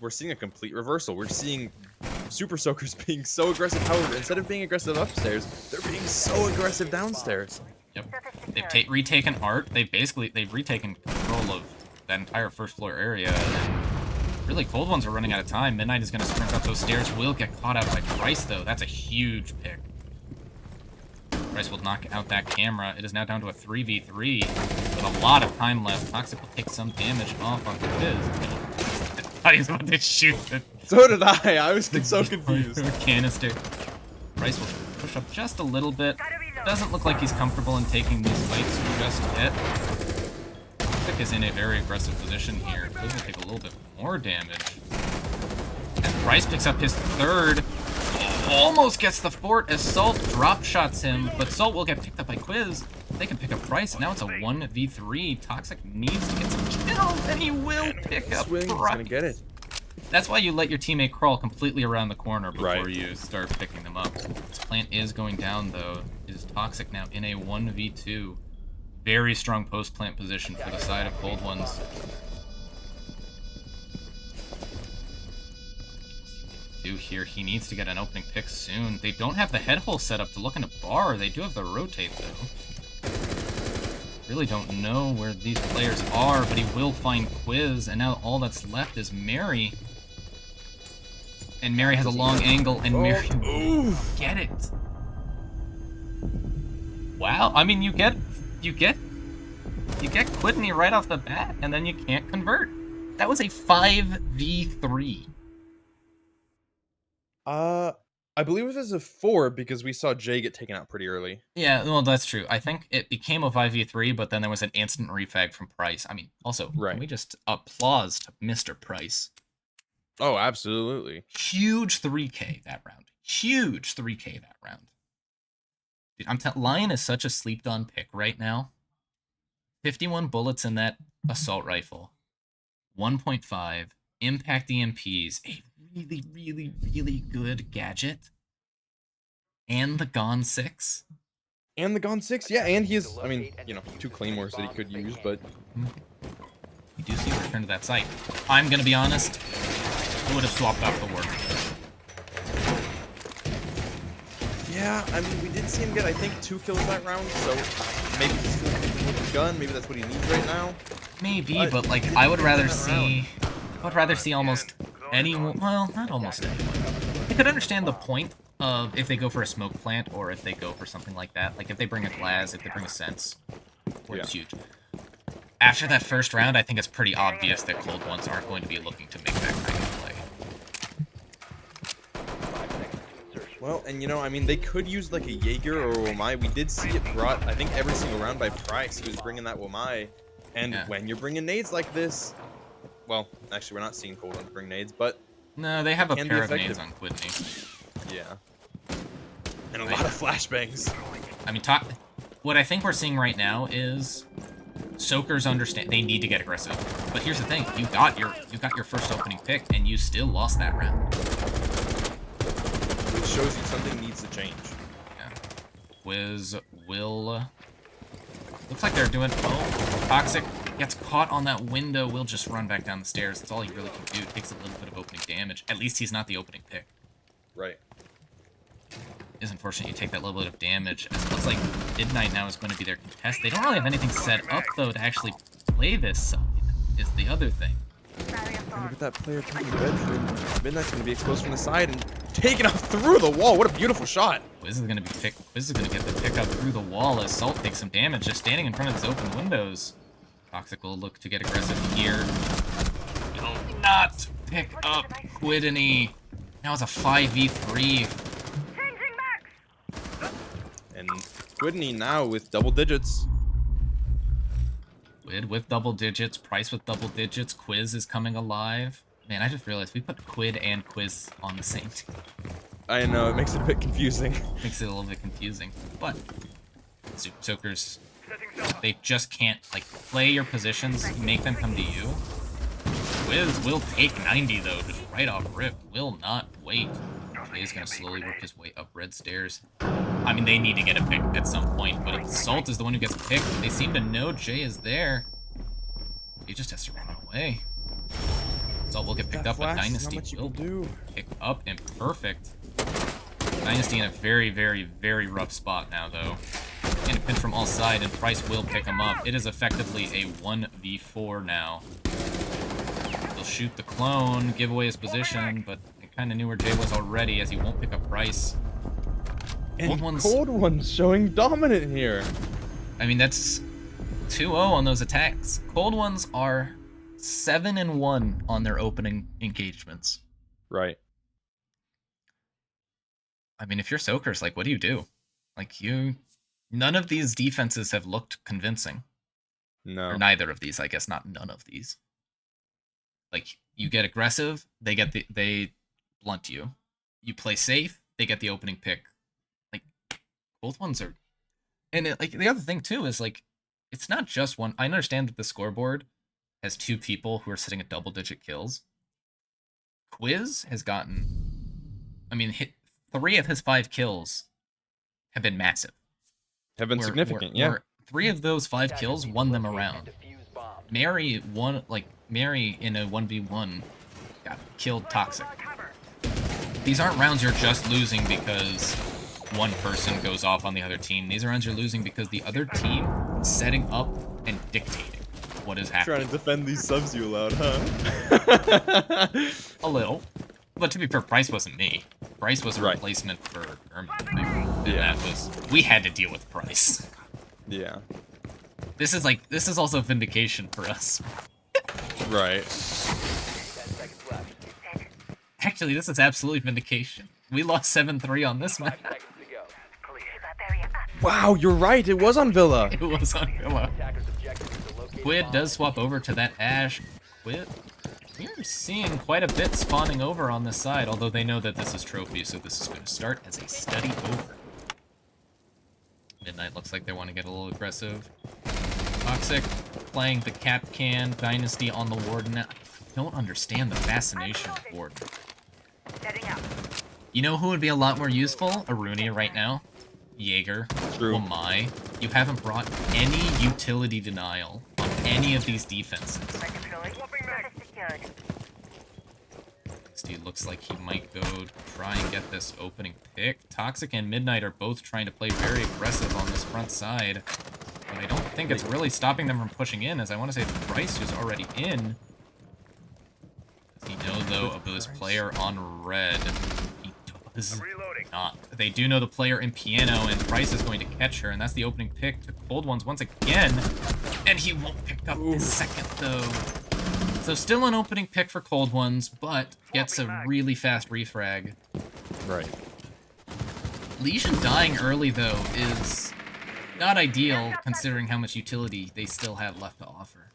Speaker 1: We're seeing a complete reversal. We're seeing Super Soakers being so aggressive. However, instead of being aggressive upstairs, they're being so aggressive downstairs.
Speaker 2: Yep. They've retaken Art. They've retaken control of that entire first floor area. And really, Cold Ones are running out of time. Midnight is going to sprint up those stairs. Will get caught out by Price, though. That's a huge pick. Price will knock out that camera. It is now down to a 3v3 with a lot of time left. Toxic will take some damage off on Quiz. I thought he was about to shoot it.
Speaker 1: So did I. I was so confused.
Speaker 2: Canister. Price will push up just a little bit. Doesn't look like he's comfortable in taking these fights just yet. Toxic is in a very aggressive position here. Quiz will take a little bit more damage. And Price picks up his third. Almost gets the fort as Salt drop shots him, but Salt will get picked up by Quiz. They can pick up Price. Now it's a 1v3. Toxic needs to get some kills, and he will pick up
Speaker 1: Swing, he's
Speaker 2: Price.
Speaker 1: gonna get it.
Speaker 2: That's why you let your teammate crawl completely around the corner before
Speaker 1: Right.
Speaker 2: you start picking them up. This plant is going down, though. It is Toxic now in a 1v2. Very strong post-plant position for the side of Cold Ones. Do here. He needs to get an opening pick soon. They don't have the head hole set up to look into bar. They do have the rotate, though. Really don't know where these players are, but he will find Quiz, and now all that's left is Mary. And Mary has a long angle, and Mary will get it. Wow, I mean, you get Quidney right off the bat, and then you can't convert. That was a 5v3.
Speaker 1: I believe it was a 4 because we saw Jay get taken out pretty early.
Speaker 2: Yeah, well, that's true. I think it became a 5v3, but then there was an instant refag from Price. I mean, also,
Speaker 1: Right.
Speaker 2: can we just applause to Mr. Price?
Speaker 1: Oh, absolutely.
Speaker 2: Huge 3K that round. Huge 3K that round. Dude, Lion is such a sleeped-on pick right now. 51 bullets in that assault rifle. 1.5. Impact EMPs. A really, really, really good gadget. And the Gone 6.
Speaker 1: And the Gone 6, yeah, and he has, I mean, you know, 2 claymores that he could use, but...
Speaker 2: You do see a return to that site. I'm gonna be honest, I would have swapped out the work.
Speaker 1: Yeah, I mean, we did see him get, I think, 2 kills that round, so maybe he's still with a gun, maybe that's what he needs right now.
Speaker 2: Maybe, but like, I would rather see almost anyone, well, not almost anyone. I could understand the point of if they go for a smoke plant, or if they go for something like that. Like, if they bring a glass, if they bring a sense, it's huge. After that first round, I think it's pretty obvious that Cold Ones aren't going to be looking to make that kind of play.
Speaker 1: Well, and you know, I mean, they could use like a Jaeger or a Womai. We did see it brought, I think, every single round by Price. He was bringing that Womai. And when you're bringing nades like this, well, actually, we're not seeing Cold Ones bring nades, but...
Speaker 2: No, they have a pair of nades on Quidney.
Speaker 1: Yeah. And a lot of flashbangs.
Speaker 2: I mean, what I think we're seeing right now is Soakers understand they need to get aggressive. But here's the thing, you got your first opening pick and you still lost that round.
Speaker 1: It shows you something needs to change.
Speaker 2: Yeah. Wiz will looks like they're doing Toxic gets caught on that window, will just run back down the stairs. That's all he really can do. Takes a little bit of opening damage. At least he's not the opening pick.
Speaker 1: Right.
Speaker 2: It is unfortunate you take that little bit of damage. It looks like Midnight now is going to be their contest. They don't really have anything set up, though, to actually play this side, is the other thing.
Speaker 1: And look at that player taking the bedroom. Midnight's going to be exposed from the side and taken off through the wall. What a beautiful shot.
Speaker 2: Wiz is going to get the pick up through the wall as Salt takes some damage just standing in front of his open windows. Toxic will look to get aggressive here. Will not pick up Quidney. Now it's a 5v3.
Speaker 1: And Quidney now with double digits.
Speaker 2: Quid with double digits, Price with double digits, Quiz is coming alive. Man, I just realized we put Quid and Quiz on the same team.
Speaker 1: I know, it makes it a bit confusing.
Speaker 2: Makes it a little bit confusing, but Soakers, they just can't, like, play your positions, make them come to you. Quiz will take 90, though, just right off rip, will not wait. Jay is going to slowly work his way up red stairs. I mean, they need to get a pick at some point, but if Salt is the one who gets picked, they seem to know Jay is there. He just has to run away. Salt will get picked up, but Dynasty will pick up and perfect. Dynasty in a very, very, very rough spot now, though. Getting pinned from all sides, and Price will pick him up. It is effectively a 1v4 now. He'll shoot the clone, give away his position, but I kind of knew where Jay was already, as he won't pick up Price.
Speaker 1: And Cold One's showing dominant here.
Speaker 2: I mean, that's 2-0 on those attacks. Cold Ones are 7-1 on their opening engagements.
Speaker 1: Right.
Speaker 2: I mean, if you're Soakers, like, what do you do? Like, none of these defenses have looked convincing.
Speaker 1: No.
Speaker 2: Or neither of these, I guess, not none of these. Like, you get aggressive, they blunt you. You play safe, they get the opening pick. Like, both ones are... And, like, the other thing, too, is, like, it's not just one... I understand that the scoreboard has 2 people who are sitting at double-digit kills. Quiz has gotten, I mean, 3 of his 5 kills have been massive.
Speaker 1: Have been significant, yeah.
Speaker 2: 3 of those 5 kills won them around. Mary Mary in a 1v1 got killed Toxic. These aren't rounds you're just losing because one person goes off on the other team. These are rounds you're losing because the other team is setting up and dictating what is happening.
Speaker 1: Trying to defend these subs you allowed, huh?
Speaker 2: A little. But to be fair, Price wasn't me. Price was a
Speaker 1: Right.
Speaker 2: replacement for Ermin. And that was, we had to deal with Price.
Speaker 1: Yeah.
Speaker 2: This is also vindication for us.
Speaker 1: Right.
Speaker 3: 10 seconds left.
Speaker 2: Actually, this is absolutely vindication. We lost 7-3 on this
Speaker 3: 5
Speaker 2: match.
Speaker 3: seconds to go.
Speaker 1: Wow, you're right. It was on Villa.
Speaker 2: It was on Villa.
Speaker 3: Attackers' objective is to locate
Speaker 2: Quid
Speaker 3: bomb.
Speaker 2: does swap over to that Ash. Quid, we're seeing quite a bit spawning over on this side, although they know that this is trophy, so this is going to start as a steady over. Midnight looks like they want to get a little aggressive. Toxic playing the Cap Can Dynasty on the Warden. I don't understand the fascination with Warden. You know who would be a lot more useful? Aruni right now. Jaeger.
Speaker 1: True.
Speaker 2: Oh my. You haven't brought any utility denial on any of these defenses. Steve looks like he might go try and get this opening pick. Toxic and Midnight are both trying to play very aggressive on this front side. But I don't think it's really stopping them from pushing in, as I want to say Price is already in. Does he know, though, of this player on red? He does not. They do know the player in piano, and Price is going to catch her, and that's the opening pick to Cold Ones once again. And he won't pick up this second, though. So still an opening pick for Cold Ones, but gets a really fast refrag.
Speaker 1: Right.
Speaker 2: Legion dying early, though, is not ideal, considering how much utility they still have left to offer.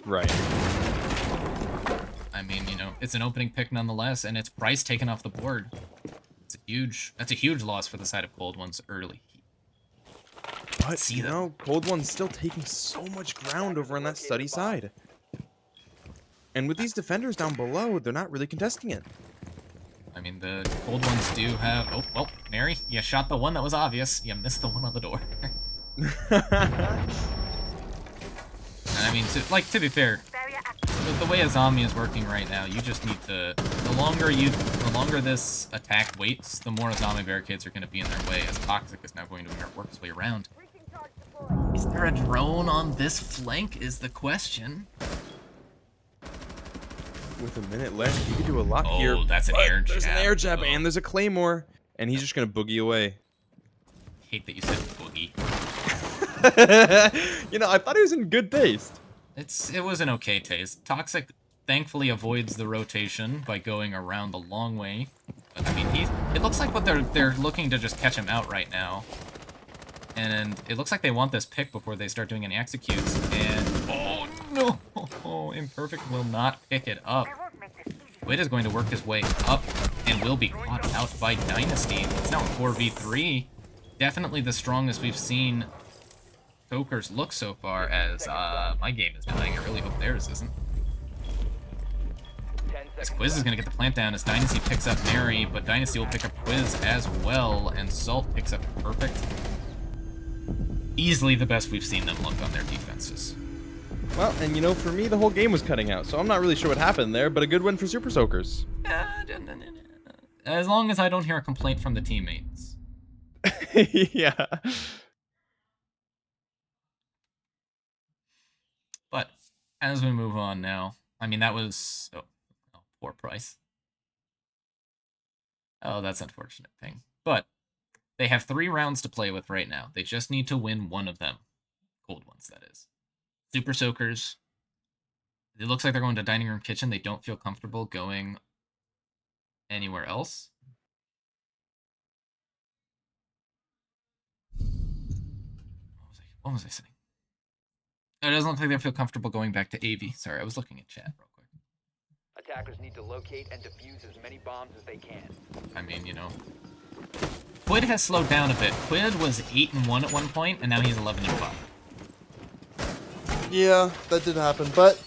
Speaker 1: Right.
Speaker 2: I mean, you know, it's an opening pick nonetheless, and it's Price taken off the board. That's a huge loss for the side of Cold Ones early.
Speaker 1: But,
Speaker 2: See
Speaker 1: you
Speaker 2: that?
Speaker 1: know, Cold One's still taking so much ground over on that study side. And with these defenders down below, they're not really contesting it.
Speaker 2: I mean, the Cold Ones do have... Oh, well, Mary, you shot the one that was obvious. You missed the one on the door. I mean, to be fair, the way a zombie is working right now, you just need to... The longer this attack waits, the more zombie barricades are going to be in their way, as Toxic is now going to work his way around. Is there a drone on this flank, is the question.
Speaker 1: With a minute left, he could do a lot
Speaker 2: Oh,
Speaker 1: here.
Speaker 2: that's an
Speaker 1: but
Speaker 2: air
Speaker 1: There's an
Speaker 2: jab,
Speaker 1: air jab,
Speaker 2: though.
Speaker 1: and there's a claymore. And he's just going to boogie away.
Speaker 2: Hate that you said boogie.
Speaker 1: You know, I thought he was in good taste.
Speaker 2: It was an okay taste. Toxic thankfully avoids the rotation by going around the long way. But I mean, it looks like what they're looking to just catch him out right now. And it looks like they want this pick before they start doing any executes. And oh no! Oh, Imperfect will not pick it up. Quid is going to work his way up and will be caught out by Dynasty. It's now a 4v3. Definitely the strongest we've seen Chokers look so far, as my game is dying. I really hope theirs isn't.
Speaker 3: 10
Speaker 2: As
Speaker 3: seconds
Speaker 2: Quiz is
Speaker 3: left.
Speaker 2: going to get the plant down as Dynasty picks up Mary, but Dynasty will pick up Quiz as well, and Salt picks up Perfect. Easily the best we've seen them look on their defenses.
Speaker 1: Well, and you know, for me, the whole game was cutting out, so I'm not really sure what happened there, but a good win for Super Soakers.
Speaker 2: As long as I don't hear a complaint from the teammates.
Speaker 1: Yeah.
Speaker 2: But as we move on now, I mean, that was... Oh, poor Price. Oh, that's an unfortunate thing. But they have 3 rounds to play with right now. They just need to win one of them. Cold Ones, that is. Super Soakers. It looks like they're going to Dining Room Kitchen. They don't feel comfortable going anywhere else. What was I saying? It doesn't look like they feel comfortable going back to AV. Sorry, I was looking at chat real quick.
Speaker 3: Attackers need to locate and defuse as many bombs as they can.
Speaker 2: I mean, you know. Quid has slowed down a bit. Quid was 8-1 at one point, and now he's 11-5.
Speaker 4: Yeah, that did happen, but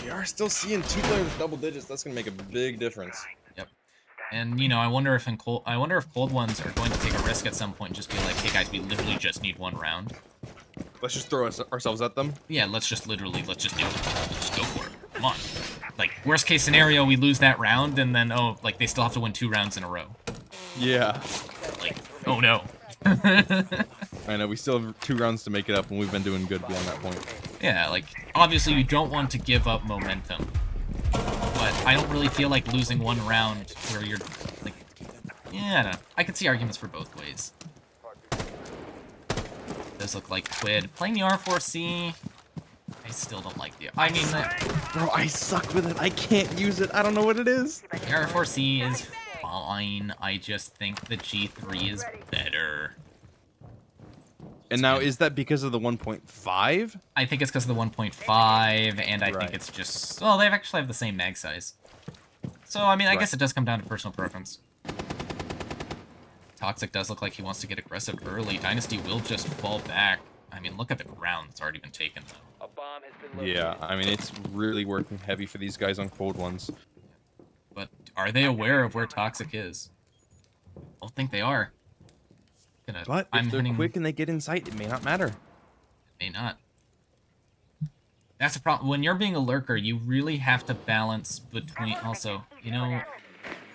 Speaker 1: They are are still seeing 2 players with double digits. That's gonna make a big difference.
Speaker 2: Yep. And you know, I wonder if cold ones are going to take a risk at some point and just be like, hey guys, we literally just need 1 round.
Speaker 1: Let's just throw ourselves at them.
Speaker 2: Yeah, let's just do it. Let's just go for it. Come on. Like, worst case scenario, we lose that round, and then, oh, like, they still have to win 2 rounds in a row.
Speaker 1: Yeah.
Speaker 2: Like, oh no.
Speaker 1: I know, we still have 2 rounds to make it up, and we've been doing good beyond that point.
Speaker 2: Yeah, like, obviously you don't want to give up momentum. But I don't really feel like losing 1 round where you're, like, yeah, I don't know. I could see arguments for both ways. Does look like Quid. Playing the R4C, I still don't like the... I mean,
Speaker 1: Bro, I suck with it. I can't use it. I don't know what it is.
Speaker 2: the R4C is fine. I just think the G3 is better.
Speaker 1: And now, is that because of the 1.5?
Speaker 2: I think it's because of the 1.5, and I
Speaker 1: Right.
Speaker 2: think it's just... Well, they actually have the same mag size. So, I mean, I
Speaker 1: Right.
Speaker 2: guess it does come down to personal preference. Toxic does look like he wants to get aggressive early. Dynasty will just fall back. I mean, look at the ground that's already been taken, though.
Speaker 3: A bomb has been located.
Speaker 1: Yeah, I mean, it's really working heavy for these guys on cold ones.
Speaker 2: But are they aware of where Toxic is? I don't think they are.
Speaker 1: But if they're quick and they get in sight, it may not matter.
Speaker 2: May not. That's the problem. When you're being a lurker, you really have to balance between... Also, you know,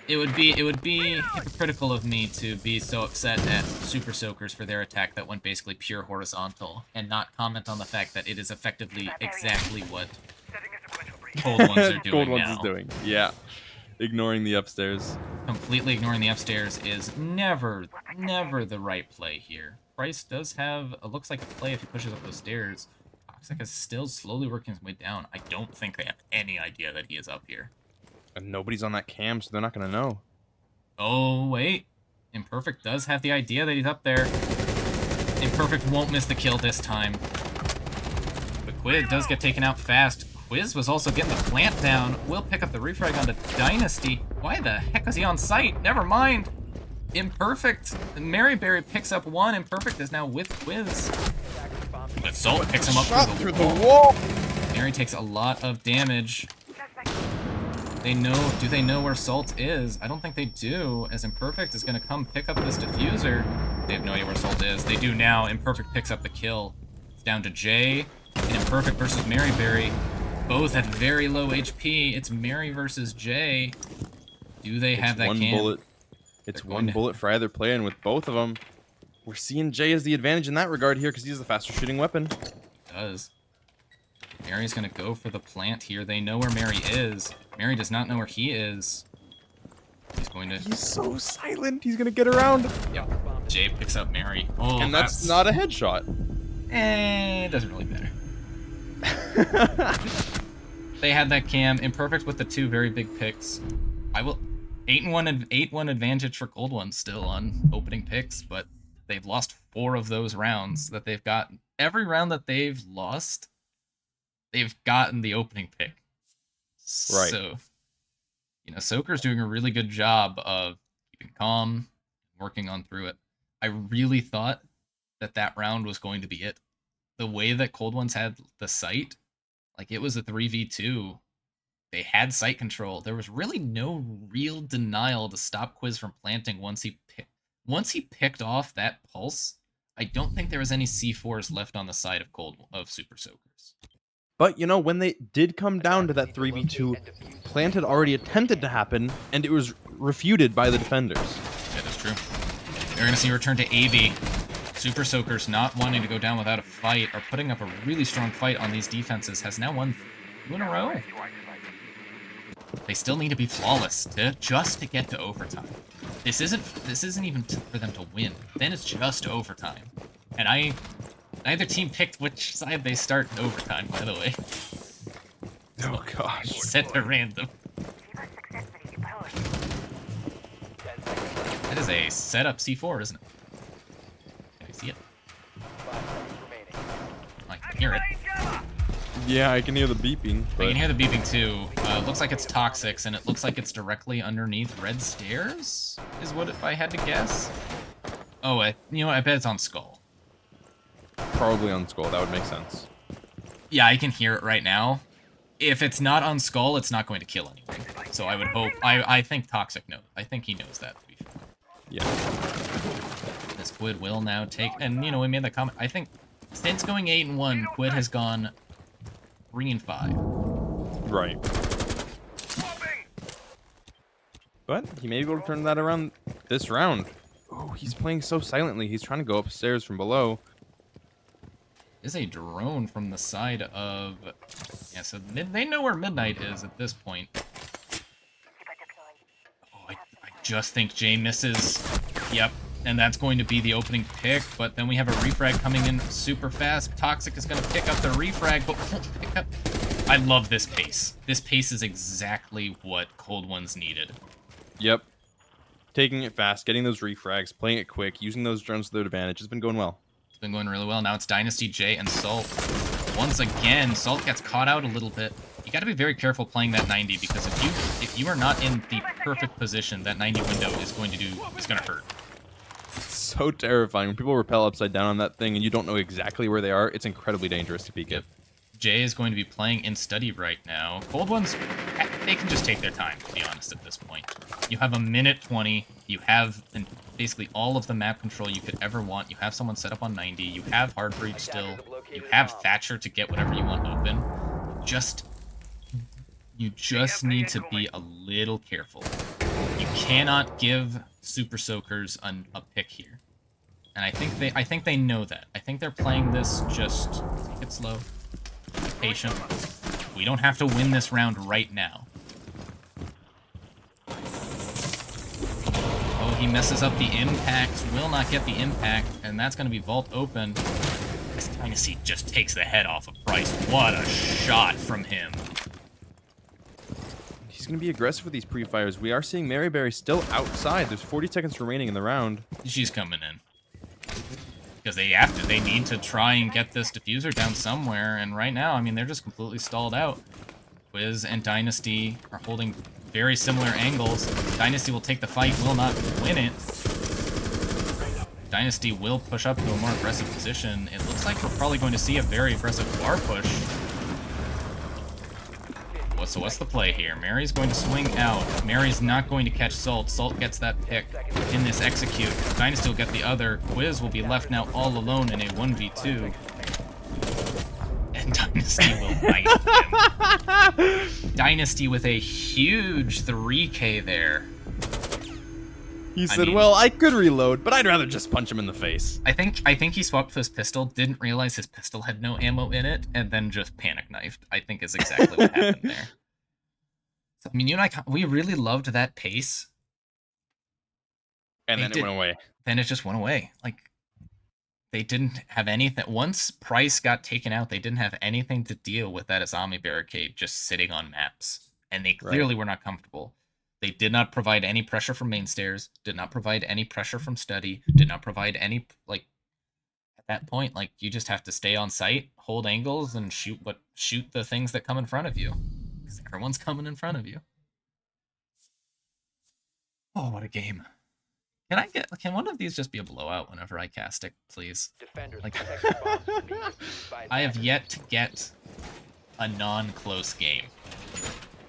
Speaker 2: it would be hypocritical of me to be so upset at Super Soakers for their attack that went basically pure horizontal and not comment on the fact that it is effectively exactly what Cold Ones are doing
Speaker 1: Cold ones
Speaker 2: now.
Speaker 1: is doing. Yeah. Ignoring the upstairs.
Speaker 2: Completely ignoring the upstairs is never the right play here. Price does have a looks like a play if he pushes up those stairs. Toxic is still slowly working his way down. I don't think they have any idea that he is up here.
Speaker 1: And nobody's on that cam, so they're not gonna know.
Speaker 2: Oh, wait. Imperfect does have the idea that he's up there. Imperfect won't miss the kill this time. But Quid does get taken out fast. Quiz was also getting the plant down. Will pick up the refrag onto Dynasty. Why the heck was he on site? Never mind. Imperfect. Maryberry picks up 1. Imperfect is now with Quiz. But Salt picks him up
Speaker 1: Shot
Speaker 2: through the
Speaker 1: the
Speaker 2: wall.
Speaker 1: wall!
Speaker 2: Mary takes a lot of damage. Do they know where Salt is? I don't think they do, as Imperfect is going to come pick up this diffuser. They have no idea where Salt is. They do now. Imperfect picks up the kill. It's down to Jay and Imperfect versus Maryberry. Both at very low HP. It's Mary versus Jay. Do they have that
Speaker 1: one
Speaker 2: cam?
Speaker 1: bullet. It's one bullet for either player, and with both of them, we're seeing Jay as the advantage in that regard here because he's the faster shooting weapon.
Speaker 2: Does. Mary's gonna go for the plant here. They know where Mary is. Mary does not know where he is. He's going to...
Speaker 1: He's so silent. He's gonna get around.
Speaker 2: Yeah. Jay picks up Mary. Oh,
Speaker 1: And that's not a headshot.
Speaker 2: It doesn't really matter. They had that cam. Imperfect with the 2 very big picks. I will... 8-1 advantage for Cold Ones still on opening picks, but they've lost 4 of those rounds that they've gotten. Every round that they've lost, they've gotten the opening pick.
Speaker 1: Right.
Speaker 2: So, you know, Soaker's doing a really good job of keeping calm, working on through it. I really thought that round was going to be it. The way that Cold Ones had the sight, like it was a 3v2. They had sight control. There was really no real denial to stop Quiz from planting once he picked off that pulse. I don't think there was any C4s left on the side of Super Soakers.
Speaker 1: But, you know, when they did come down to that 3v2, plant had already attempted to happen, and it was refuted by the defenders.
Speaker 2: That is true. You're going to see a return to AV. Super Soakers not wanting to go down without a fight, or putting up a really strong fight on these defenses, has now won 2 in a row. They still need to be flawless just to get to overtime. This isn't even for them to win. Then it's just overtime. And neither team picked which side they start in overtime, by the way.
Speaker 1: Oh, gosh.
Speaker 2: Set to random. That is a setup C4, isn't it? Can I see it? I can hear it.
Speaker 1: Yeah, I can hear the beeping.
Speaker 2: I
Speaker 1: But...
Speaker 2: can hear the beeping too. It looks like it's Toxics, and it looks like it's directly underneath red stairs, is what if I had to guess. Oh, you know what? I bet it's on Skull.
Speaker 1: Probably on Skull. That would make sense.
Speaker 2: Yeah, I can hear it right now. If it's not on Skull, it's not going to kill anything. So I would hope. I think Toxic knows. I think he knows that. To be fair.
Speaker 1: Yeah.
Speaker 2: This Quid will now take, and you know, we made that comment. I think since going 8-1, Quid has gone 3-5.
Speaker 1: Right. But he may be able to turn that around this round. Oh, he's playing so silently. He's trying to go upstairs from below.
Speaker 2: Is a drone from the side of... Yeah, so they know where Midnight is at this point. Oh, I just think Jay misses. Yep, and that's going to be the opening pick, but then we have a refrag coming in super fast. Toxic is going to pick up the refrag, but won't pick up... I love this pace. This pace is exactly what Cold Ones needed.
Speaker 1: Yep. Taking it fast, getting those refrags, playing it quick, using those drones to their advantage. It's been going well.
Speaker 2: It's been going really well. Now it's Dynasty, Jay, and Salt. Once again, Salt gets caught out a little bit. You got to be very careful playing that 90 because if you are not in the perfect position, that 90 window is going to hurt.
Speaker 1: It's so terrifying when people rappel upside down on that thing and you don't know exactly where they are. It's incredibly dangerous to peek it.
Speaker 2: Jay is going to be playing in study right now. Cold Ones, they can just take their time, to be honest, at this point. You have a minute 20. You have basically all of the map control you could ever want. You have someone set up on 90. You have Hard Breach still. You have Thatcher to get whatever you want open. You just need to be a little careful. You cannot give Super Soakers a pick here. And I think they know that. I think they're playing this just take it slow. Be patient. We don't have to win this round right now. Oh, he messes up the impact. Will not get the impact, and that's going to be vault open. This Dynasty just takes the head off of Bryce. What a shot from him.
Speaker 1: He's going to be aggressive with these pre-fires. We are seeing Maryberry still outside. There's 40 seconds remaining in the round.
Speaker 2: She's coming in. Because they need to try and get this diffuser down somewhere, and right now, I mean, they're just completely stalled out. Quiz and Dynasty are holding very similar angles. Dynasty will take the fight, will not win it. Dynasty will push up to a more aggressive position. It looks like we're probably going to see a very aggressive bar push. So what's the play here? Mary's going to swing out. Mary's not going to catch Salt. Salt gets that pick in this execute. Dynasty will get the other. Quiz will be left now all alone in a 1v2. And Dynasty will fight him. Dynasty with a huge 3K there.
Speaker 1: He said, well, I could reload, but I'd rather just punch him in the face.
Speaker 2: I think he swapped his pistol, didn't realize his pistol had no ammo in it, and then just panic knifed. I think is exactly what happened there. So, I mean, you and I, we really loved that pace.
Speaker 1: And then it went away.
Speaker 2: Then it just went away. Like, they didn't have anything. Once Price got taken out, they didn't have anything to deal with that Azami barricade just sitting on maps. And they clearly were not comfortable. They did not provide any pressure from main stairs, did not provide any pressure from study, did not provide any, like, at that point, like, you just have to stay on site, hold angles, and shoot the things that come in front of you. Because everyone's coming in front of you. Oh, what a game. Can one of these just be a blowout whenever I cast it, please? Like, I have yet to get a non-close game.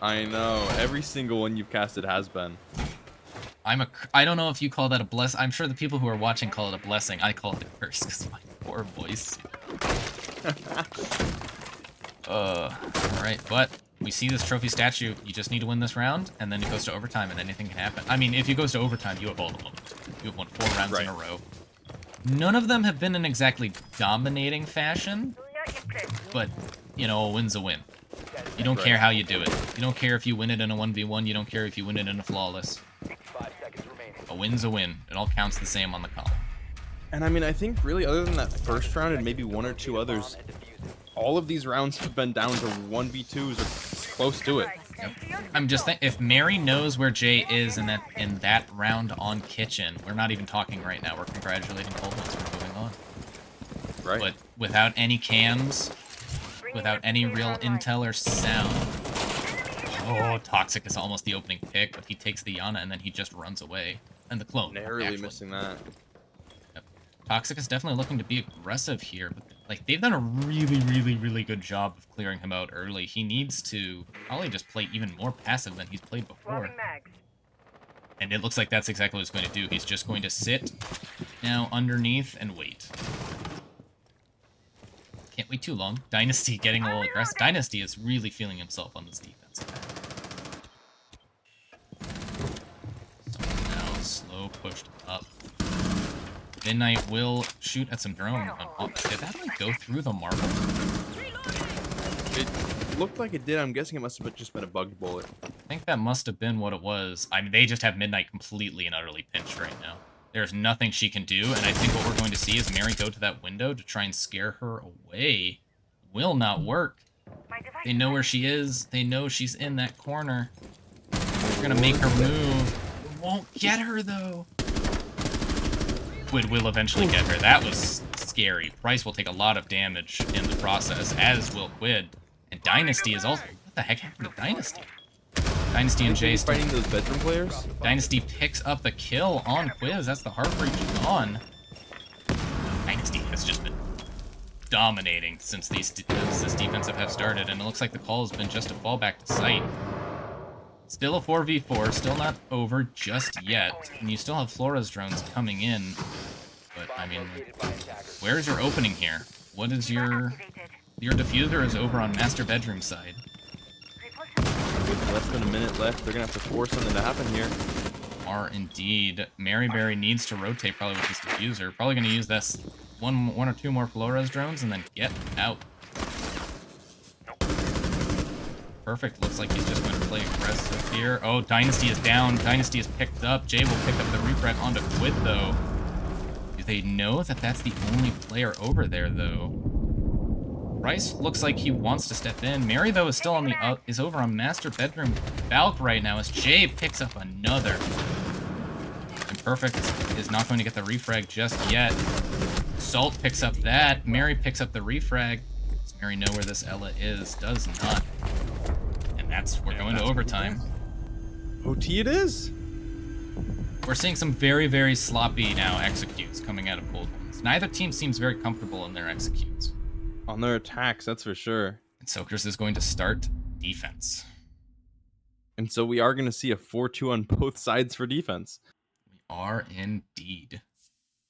Speaker 1: I know. Every single one you've casted has been.
Speaker 2: I don't know if you call that a bless. I'm sure the people who are watching call it a blessing. I call it a curse because of my poor voice. Alright, but we see this trophy statue. You just need to win this round, and then it goes to overtime, and anything can happen. I mean, if it goes to overtime, you have all of them. You have won 4 rounds in a row. None of them have been in exactly dominating fashion, but, you know, a win's a win. You don't care how you do it. You don't care if you win it in a 1v1. You don't care if you win it in a flawless. A win's a win. It all counts the same on the column.
Speaker 1: And I mean, I think really other than that first round and maybe 1 or 2 others, all of these rounds have been down to 1v2s or close to it.
Speaker 2: Yep. I'm just thinking, if Mary knows where Jay is in that round on Kitchen, we're not even talking right now. We're congratulating Cold Ones for moving on.
Speaker 1: Right.
Speaker 2: But without any cams, without any real intel or sound. Oh, Toxic is almost the opening pick, but he takes the Yana and then he just runs away. And the clone.
Speaker 1: Narrowly missing that.
Speaker 2: Yep. Toxic is definitely looking to be aggressive here, but like they've done a really good job of clearing him out early. He needs to probably just play even more passive than he's played before. And it looks like that's exactly what he's going to do. He's just going to sit now underneath and wait. Can't wait too long. Dynasty getting a little aggressive. Dynasty is really feeling himself on this defense. So now slow pushed up. Midnight will shoot at some drone. Did that like go through the marble?
Speaker 1: It looked like it did. I'm guessing it must have just been a bugged bullet.
Speaker 2: I think that must have been what it was. I mean, they just have Midnight completely and utterly pinched right now. There's nothing she can do, and I think what we're going to see is Mary go to that window to try and scare her away. Will not work. They know where she is. They know she's in that corner. They're gonna make her move. It won't get her, though. Quid will eventually get her. That was scary. Price will take a lot of damage in the process, as will Quid. And Dynasty is also... What the heck happened to Dynasty? Dynasty and Jay
Speaker 1: fighting those bedroom players.
Speaker 2: Dynasty picks up the kill on Quiz. That's the Heartbreak gone. Dynasty has just been dominating since this defensive have started, and it looks like the call has been just a fallback to sight. Still a 4v4, still not over just yet, and you still have Flora's drones coming in. But I mean, where's your opening here? What is your diffuser is over on master bedroom side.
Speaker 1: With less than a minute left, they're gonna have to force something to happen here.
Speaker 2: Are indeed. Maryberry needs to rotate probably with this diffuser. Probably gonna use this one or two more Flora's drones and then get out. Perfect. Looks like he's just going to play aggressive here. Oh, Dynasty is down. Dynasty is picked up. Jay will pick up the refrag onto Quid, though. Do they know that that's the only player over there, though? Bryce looks like he wants to step in. Mary, though, is still on the is over on master bedroom Valk right now as Jay picks up another. And Perfect is not going to get the refrag just yet. Salt picks up that. Mary picks up the refrag. Does Mary know where this Ella is? Does not. And we're going to overtime.
Speaker 1: OT it is.
Speaker 2: We're seeing some very sloppy now executes coming out of Cold Ones. Neither team seems very comfortable in their executes.
Speaker 1: On their attacks, that's for sure.
Speaker 2: And Soakers is going to start defense.
Speaker 1: And so we are going to see a 4-2 on both sides for defense.
Speaker 2: We are indeed.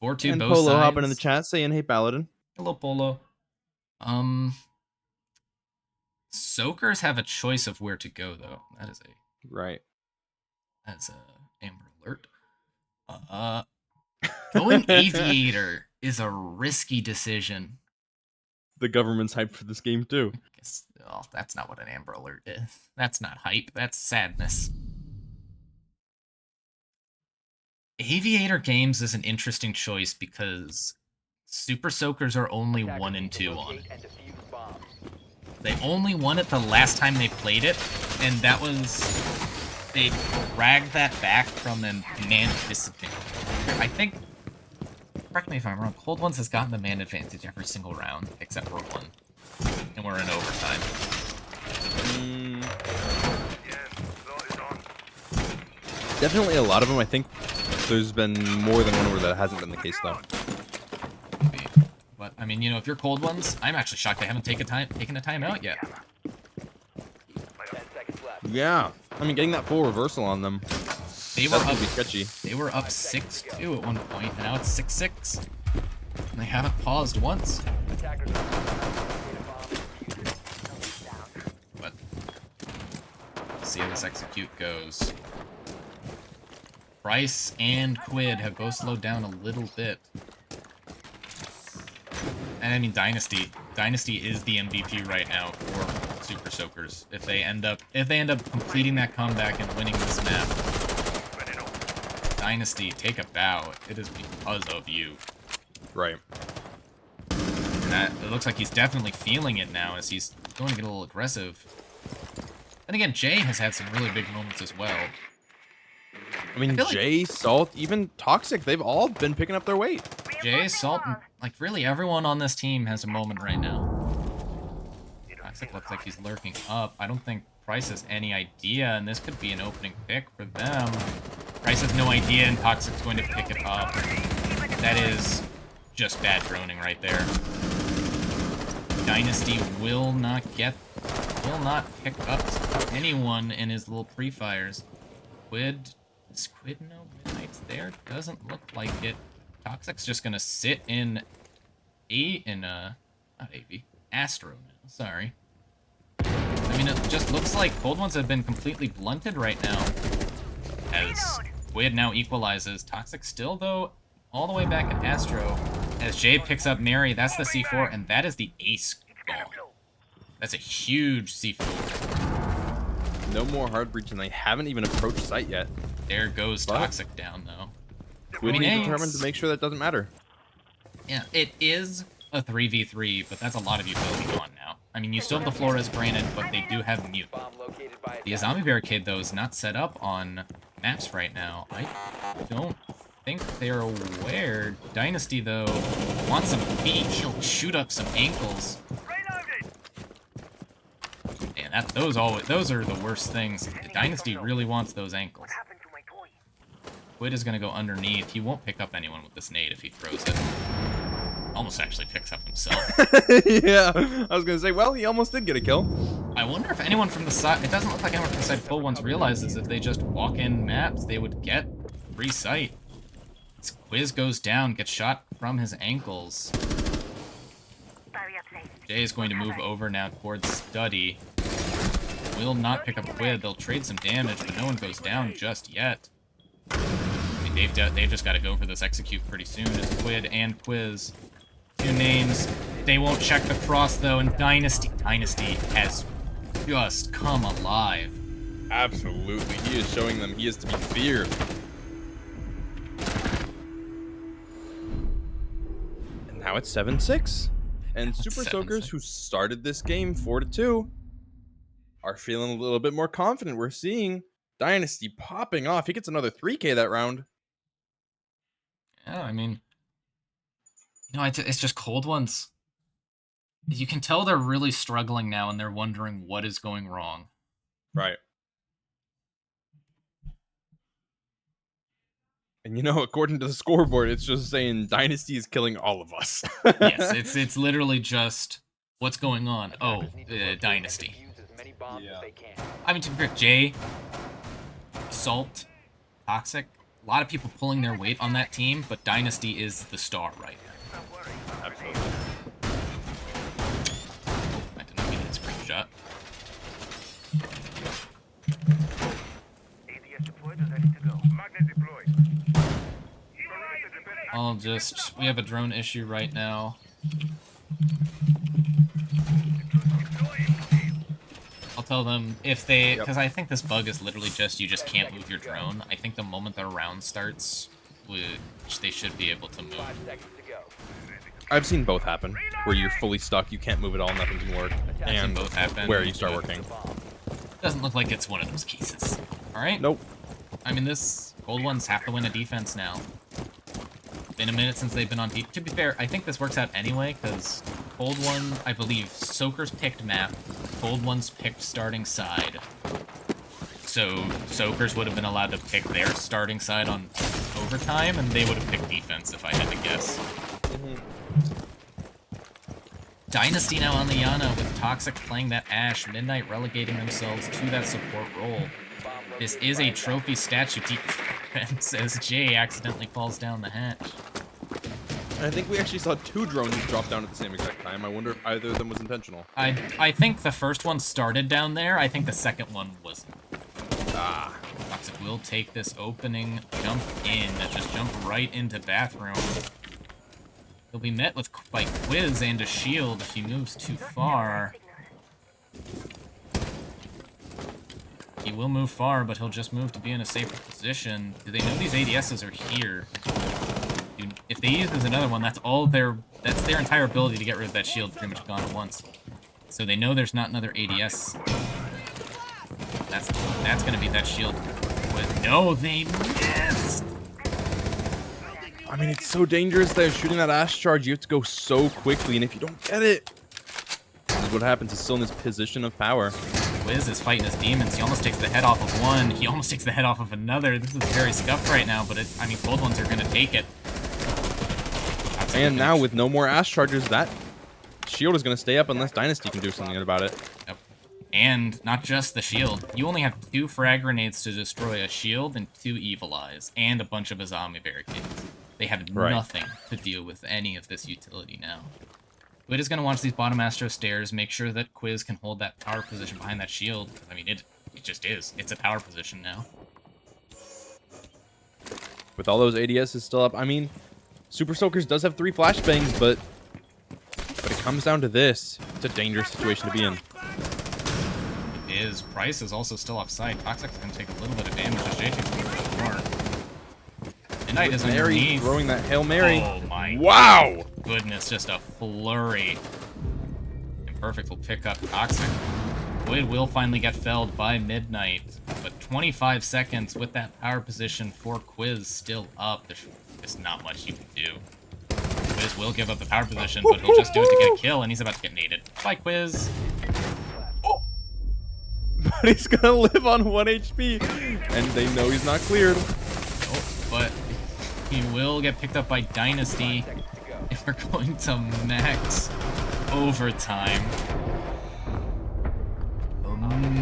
Speaker 2: 4-2
Speaker 1: and
Speaker 2: both
Speaker 1: Polo
Speaker 2: sides.
Speaker 1: hopping in the chat saying, "Hey, Paladin."
Speaker 2: Hello, Polo. Soakers have a choice of where to go, though. That is
Speaker 1: Right.
Speaker 2: That's a Amber Alert. Going Aviator is a risky decision.
Speaker 1: The government's hyped for this game too.
Speaker 2: I guess, well, that's not what an Amber Alert is. That's not hype. That's sadness. Aviator Games is an interesting choice because Super Soakers are only 1 and 2 on it. They only won it the last time they played it, and that was... They dragged that back from a man disadvantage. I think... Correct me if I'm wrong, Cold Ones has gotten the man advantage every single round, except for one. And we're in overtime.
Speaker 1: Definitely a lot of them. I think there's been more than one where that hasn't been the case, though.
Speaker 2: Maybe. But, I mean, you know, if you're Cold Ones, I'm actually shocked they haven't taken a timeout yet.
Speaker 1: Yeah. I mean, getting that full reversal on them.
Speaker 2: They were up,
Speaker 1: sketchy.
Speaker 2: They were up 6-2 at one point, and now it's 6-6. And they haven't paused once. But let's see how this execute goes. Bryce and Quid have both slowed down a little bit. And I mean Dynasty. Dynasty is the MVP right now for Super Soakers. If they end up completing that comeback and winning this map. Dynasty, take a bow. It is because of you.
Speaker 1: Right.
Speaker 2: And it looks like he's definitely feeling it now as he's going to get a little aggressive. And again, Jay has had some really big moments as well.
Speaker 1: I mean, Jay, Salt, even Toxic, they've all been picking up their weight.
Speaker 2: Jay, Salt, like really everyone on this team has a moment right now. Toxic looks like he's lurking up. I don't think Price has any idea, and this could be an opening pick for them. Price has no idea, and Toxic's going to pick it up. That is just bad droning right there. Dynasty will not pick up anyone in his little pre-fires. Is Quid no Midnight's there? Doesn't look like it. Toxic's just gonna sit in not AV, Astro now, sorry. I mean, it just looks like Cold Ones have been completely blunted right now. As Quid now equalizes. Toxic still, though, all the way back at Astro. As Jay picks up Mary, that's the C4, and that is the ace gone. That's a huge C4.
Speaker 1: No more hard breach, and they haven't even approached site yet.
Speaker 2: There goes Toxic down, though.
Speaker 1: Quid is determined to make sure that doesn't matter.
Speaker 2: Yeah, it is a 3v3, but that's a lot of utility gone now. I mean, you still have the Flores, granted, but they do have mute. The Azami Barricade, though, is not set up on maps right now. I don't think they're aware. Dynasty, though, wants some feet. He'll shoot up some ankles. And those are the worst things. Dynasty really wants those ankles. Quid is going to go underneath. He won't pick up anyone with this nade if he throws it. Almost actually picks up himself.
Speaker 1: Yeah, I was going to say, well, he almost did get a kill.
Speaker 2: I wonder if anyone from the side... It doesn't look like anyone from the side full ones realizes if they just walk in maps, they would get free sight. As Quiz goes down, gets shot from his ankles. Jay is going to move over now towards Study. Will not pick up Quid. They'll trade some damage, but no one goes down just yet. I mean, they've just got to go for this execute pretty soon as Quid and Quiz. Two names. They won't check the cross, though, and Dynasty has just come alive.
Speaker 1: Absolutely. He is showing them he is to be feared. And now it's 7-6. And Super Soakers, who started this game 4-2, are feeling a little bit more confident. We're seeing Dynasty popping off. He gets another 3K that round.
Speaker 2: Yeah, I mean, it's just Cold Ones. You can tell they're really struggling now, and they're wondering what is going wrong.
Speaker 1: Right. And according to the scoreboard, it's just saying Dynasty is killing all of us.
Speaker 2: Yes, it's literally just what's going on. Oh, Dynasty.
Speaker 1: Yeah.
Speaker 2: I mean, to be fair, Jay, Salt, Toxic, a lot of people pulling their weight on that team, but Dynasty is the star right now.
Speaker 1: Absolutely.
Speaker 2: Oh, I did not mean to screenshot. We have a drone issue right now. I'll tell them if they, because I think this bug is literally just, you just can't move your drone. I think the moment the round starts, which they should be able to move.
Speaker 1: I've seen both happen, where you're fully stuck, you can't move at all, nothing can work, and
Speaker 2: both happen
Speaker 1: where you start working.
Speaker 2: Doesn't look like it's one of those cases. All right.
Speaker 1: Nope.
Speaker 2: I mean, this Cold Ones have to win a defense now. Been a minute since they've been on deep. To be fair, I think this works out anyway, because Cold One, I believe, Soakers picked map, Cold Ones picked starting side. So Soakers would have been allowed to pick their starting side on overtime, and they would have picked defense if I had to guess. Dynasty now on the Yana with Toxic playing that Ashe, Midnight relegating themselves to that support role. This is a trophy statue defense as Jay accidentally falls down the hatch.
Speaker 1: I think we actually saw two drones drop down at the same exact time. I wonder if either of them was intentional.
Speaker 2: I think the first one started down there. I think the second one wasn't. Toxic will take this opening, jump in, just jump right into bathroom. He'll be met by Quiz and a shield if he moves too far. He will move far, but he'll just move to be in a safer position. Do they know these ADSs are here? If they use another one, that's their entire ability to get rid of that shield pretty much gone at once. So they know there's not another ADS. That's gonna be that shield. No, they missed!
Speaker 1: I mean, it's so dangerous that shooting that Ashe charge, you have to go so quickly, and if you don't get it, this is what happens. He's still in this position of power.
Speaker 2: Wiz is fighting his demons. He almost takes the head off of one. He almost takes the head off of another. This is very scuffed right now, but I mean, Cold Ones are going to take it.
Speaker 1: And now with no more Ash charges, that shield is going to stay up unless Dynasty can do something about it.
Speaker 2: Yep. And not just the shield. You only have 2 frag grenades to destroy a shield and 2 Evil Eyes, and a bunch of Azami barricades. They have nothing to deal with any of this utility now. Quid is going to watch these bottom Astro stairs, make sure that Quiz can hold that power position behind that shield. I mean, it just is. It's a power position now.
Speaker 1: With all those ADSs still up, I mean, Super Soakers does have 3 flashbangs, but it comes down to this. It's a dangerous situation to be in.
Speaker 2: It is. Price is also still offside. Toxic's going to take a little bit of damage as JJ takes a little more. Midnight is underneath.
Speaker 1: Throwing that Hail Mary.
Speaker 2: Oh my
Speaker 1: wow!
Speaker 2: Goodness, just a flurry. Imperfect will pick up Toxic. Quid will finally get felled by Midnight, but 25 seconds with that power position for Quiz still up. There's just not much you can do. Quiz will give up the power position, but he'll just do it to get a kill, and he's about to get naded. Bye, Quiz.
Speaker 1: Oh. But he's gonna live on 1 HP, and they know he's not cleared.
Speaker 2: Oh, but he will get picked up by Dynasty, and we're going to max overtime.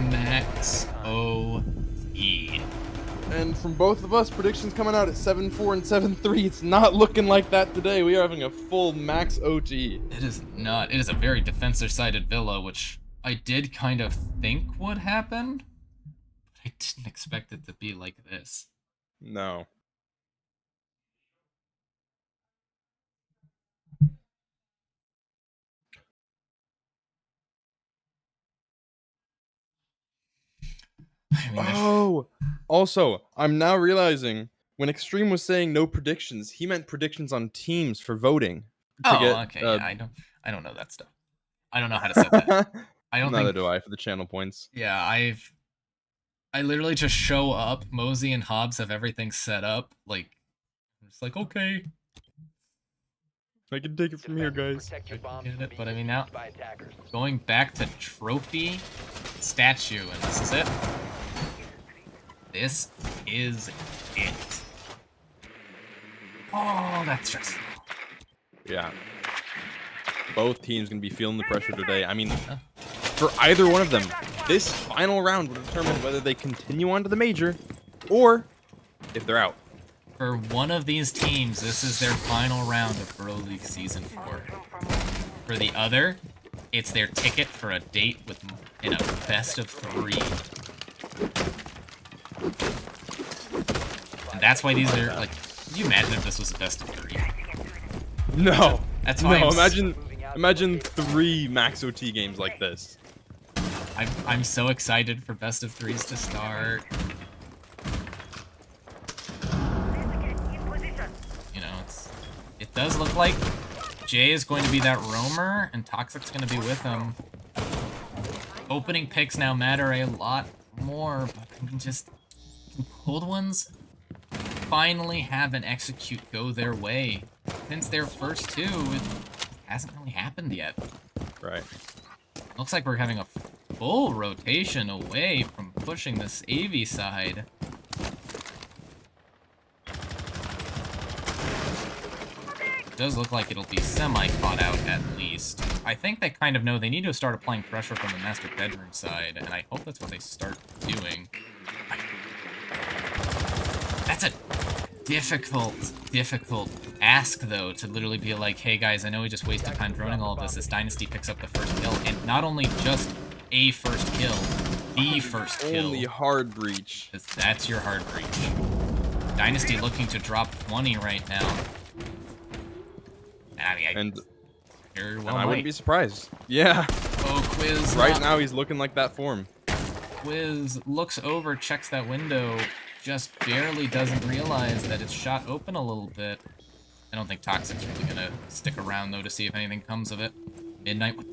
Speaker 2: Max OE.
Speaker 1: And from both of us, predictions coming out at 7-4 and 7-3. It's not looking like that today. We are having a full max OT.
Speaker 2: It is not. It is a very defensor-sided Villa, which I did kind of think would happen, but I didn't expect it to be like this.
Speaker 1: No.
Speaker 2: I mean,
Speaker 1: oh, also, I'm now realizing when Extreme was saying no predictions, he meant predictions on teams for voting.
Speaker 2: Okay. Yeah, I don't know that stuff. I don't know how to set that. I don't.
Speaker 1: Neither do I for the channel points.
Speaker 2: Yeah, I literally just show up. Mosey and Hobbs have everything set up. Like, it's like, okay.
Speaker 1: I can take it from here, guys.
Speaker 2: I get it, but I mean now, going back to trophy statue, and this is it. This is it. Oh, that's stressful.
Speaker 1: Yeah. Both teams gonna be feeling the pressure today. I mean, for either one of them, this final round will determine whether they continue on to the major or if they're out.
Speaker 2: For one of these teams, this is their final round of BroLeague Season 4. For the other, it's their ticket for a date in a best of 3. And that's why these are, like, could you imagine if this was a best of 3?
Speaker 1: No.
Speaker 2: That's why
Speaker 1: imagine 3 max OT games like this.
Speaker 2: I'm so excited for best of 3s to start. You know, it does look like Jay is going to be that roamer, and Toxic's going to be with him. Opening picks now matter a lot more, but I mean, just cold ones finally have an execute go their way. Since their first 2, it hasn't really happened yet.
Speaker 1: Right.
Speaker 2: Looks like we're having a full rotation away from pushing this AV side. Does look like it'll be semi-caught out at least. I think they kind of know they need to start applying pressure from the master bedroom side, and I hope that's what they start doing. That's a difficult ask, though, to literally be like, hey guys, I know we just wasted time droning all of this as Dynasty picks up the first kill, and not only just a first kill, the first kill.
Speaker 1: Only hard breach.
Speaker 2: That's your hard breach. Dynasty looking to drop 20 right now. I mean, I
Speaker 1: wouldn't be surprised. Yeah.
Speaker 2: Oh, Quiz.
Speaker 1: Right now, he's looking like that form.
Speaker 2: Quiz looks over, checks that window, just barely doesn't realize that it's shot open a little bit. I don't think Toxic's really gonna stick around, though, to see if anything comes of it. Midnight with...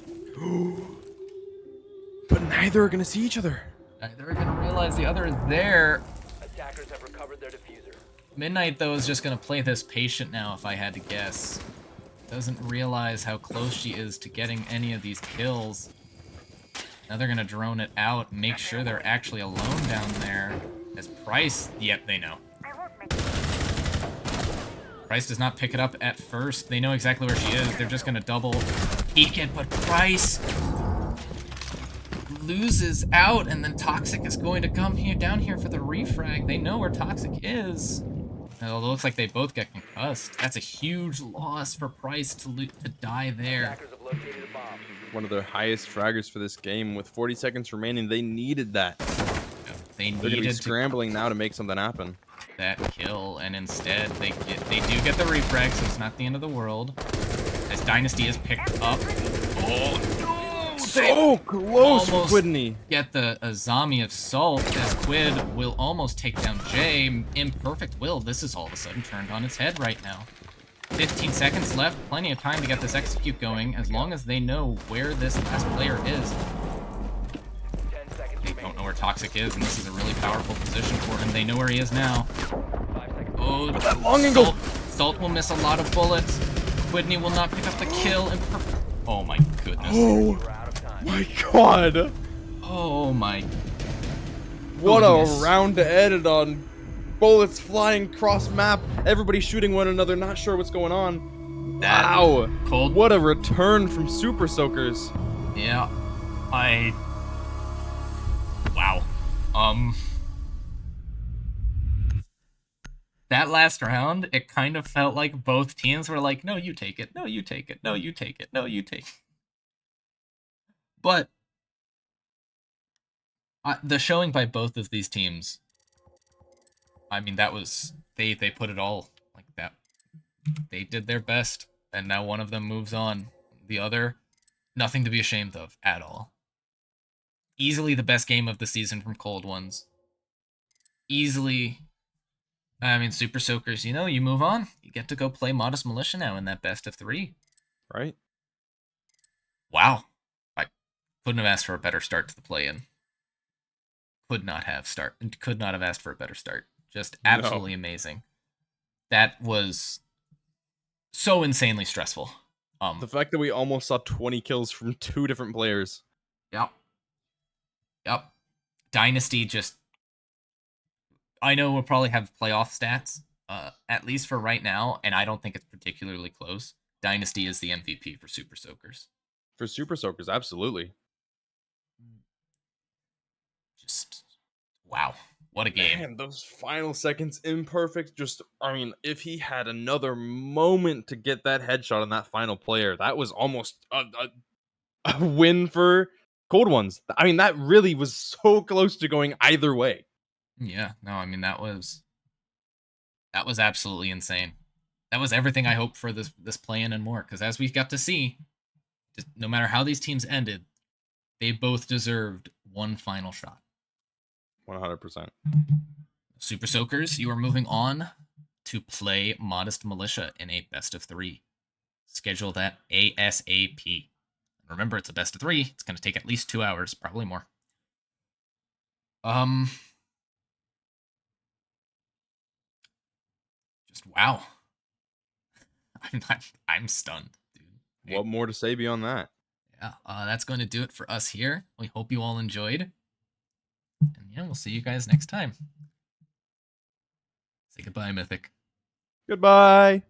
Speaker 1: But neither are gonna see each other.
Speaker 2: Neither are gonna realize the other is there.
Speaker 3: Attackers have recovered their diffuser.
Speaker 2: Midnight, though, is just gonna play this patient now, if I had to guess. Doesn't realize how close she is to getting any of these kills. Now they're gonna drone it out, make sure they're actually alone down there. As Price, yep, they know. Price does not pick it up at first. They know exactly where she is. They're just gonna double peek it, but Price loses out, and then Toxic is going to come down here for the refrag. They know where Toxic is. Although it looks like they both get concussed. That's a huge loss for Price to die there.
Speaker 3: Attackers have located a bomb.
Speaker 1: One of their highest fraggers for this game. With 40 seconds remaining, they needed that.
Speaker 2: They
Speaker 1: They're going to be
Speaker 2: needed
Speaker 1: scrambling now to make something happen.
Speaker 2: that kill, and instead they do get the refrag, so it's not the end of the world. As Dynasty is picked up. Oh no!
Speaker 1: So close,
Speaker 2: almost
Speaker 1: Quidney.
Speaker 2: Get the Azami of Salt as Quid will almost take down Jay. Imperfect Will. This is all of a sudden turned on its head right now. 15 seconds left. Plenty of time to get this execute going as long as they know where this last player is.
Speaker 3: 10 seconds
Speaker 2: They
Speaker 3: remaining.
Speaker 2: don't know where Toxic is, and this is a really powerful position for him. They know where he is now.
Speaker 3: 5 seconds.
Speaker 2: Oh,
Speaker 1: that long angle.
Speaker 2: Salt will miss a lot of bullets. Quidney will not pick up the kill. Oh my goodness.
Speaker 1: Oh
Speaker 3: We're out of time.
Speaker 1: my god.
Speaker 2: Oh my.
Speaker 1: What
Speaker 2: Goodness.
Speaker 1: a round to edit on. Bullets flying cross map. Everybody shooting one another, not sure what's going on.
Speaker 2: That
Speaker 1: Wow.
Speaker 2: cold.
Speaker 1: What a return from Super Soakers.
Speaker 2: Yeah. Wow. That last round, it kind of felt like both teams were like, no, you take it. No, you take it. No, you take it. No, you take it. But the showing by both of these teams, I mean, that was, they put it all like that. They did their best, and now one of them moves on. The other, nothing to be ashamed of at all. Easily the best game of the season from Cold Ones. Easily, I mean, Super Soakers, you know, you move on. You get to go play Modest Militia now in that best of 3.
Speaker 1: Right?
Speaker 2: Wow. I couldn't have asked for a better start to the play-in. Could not have asked for a better start. Just absolutely amazing. That was so insanely stressful.
Speaker 1: The fact that we almost saw 20 kills from 2 different players.
Speaker 2: Yep. Dynasty just, I know we'll probably have playoff stats, at least for right now, and I don't think it's particularly close. Dynasty is the MVP for Super Soakers.
Speaker 1: For Super Soakers, absolutely.
Speaker 2: Just, wow. What a game.
Speaker 1: Man, those final seconds imperfect. Just, I mean, if he had another moment to get that headshot on that final player, that was almost a win for Cold Ones. I mean, that really was so close to going either way.
Speaker 2: Yeah, no, I mean, that was absolutely insane. That was everything I hoped for this play-in and more, because as we got to see, just, no matter how these teams ended, they both deserved one final shot.
Speaker 1: 100%.
Speaker 2: Super Soakers, you are moving on to play Modest Militia in a best of 3. Schedule that ASAP. Remember, it's a best of 3. It's going to take at least 2 hours, probably more. Just wow. I'm stunned, dude.
Speaker 1: What more to say beyond that?
Speaker 2: Yeah, that's going to do it for us here. We hope you all enjoyed. And yeah, we'll see you guys next time. Say goodbye, Mythic.
Speaker 1: Goodbye.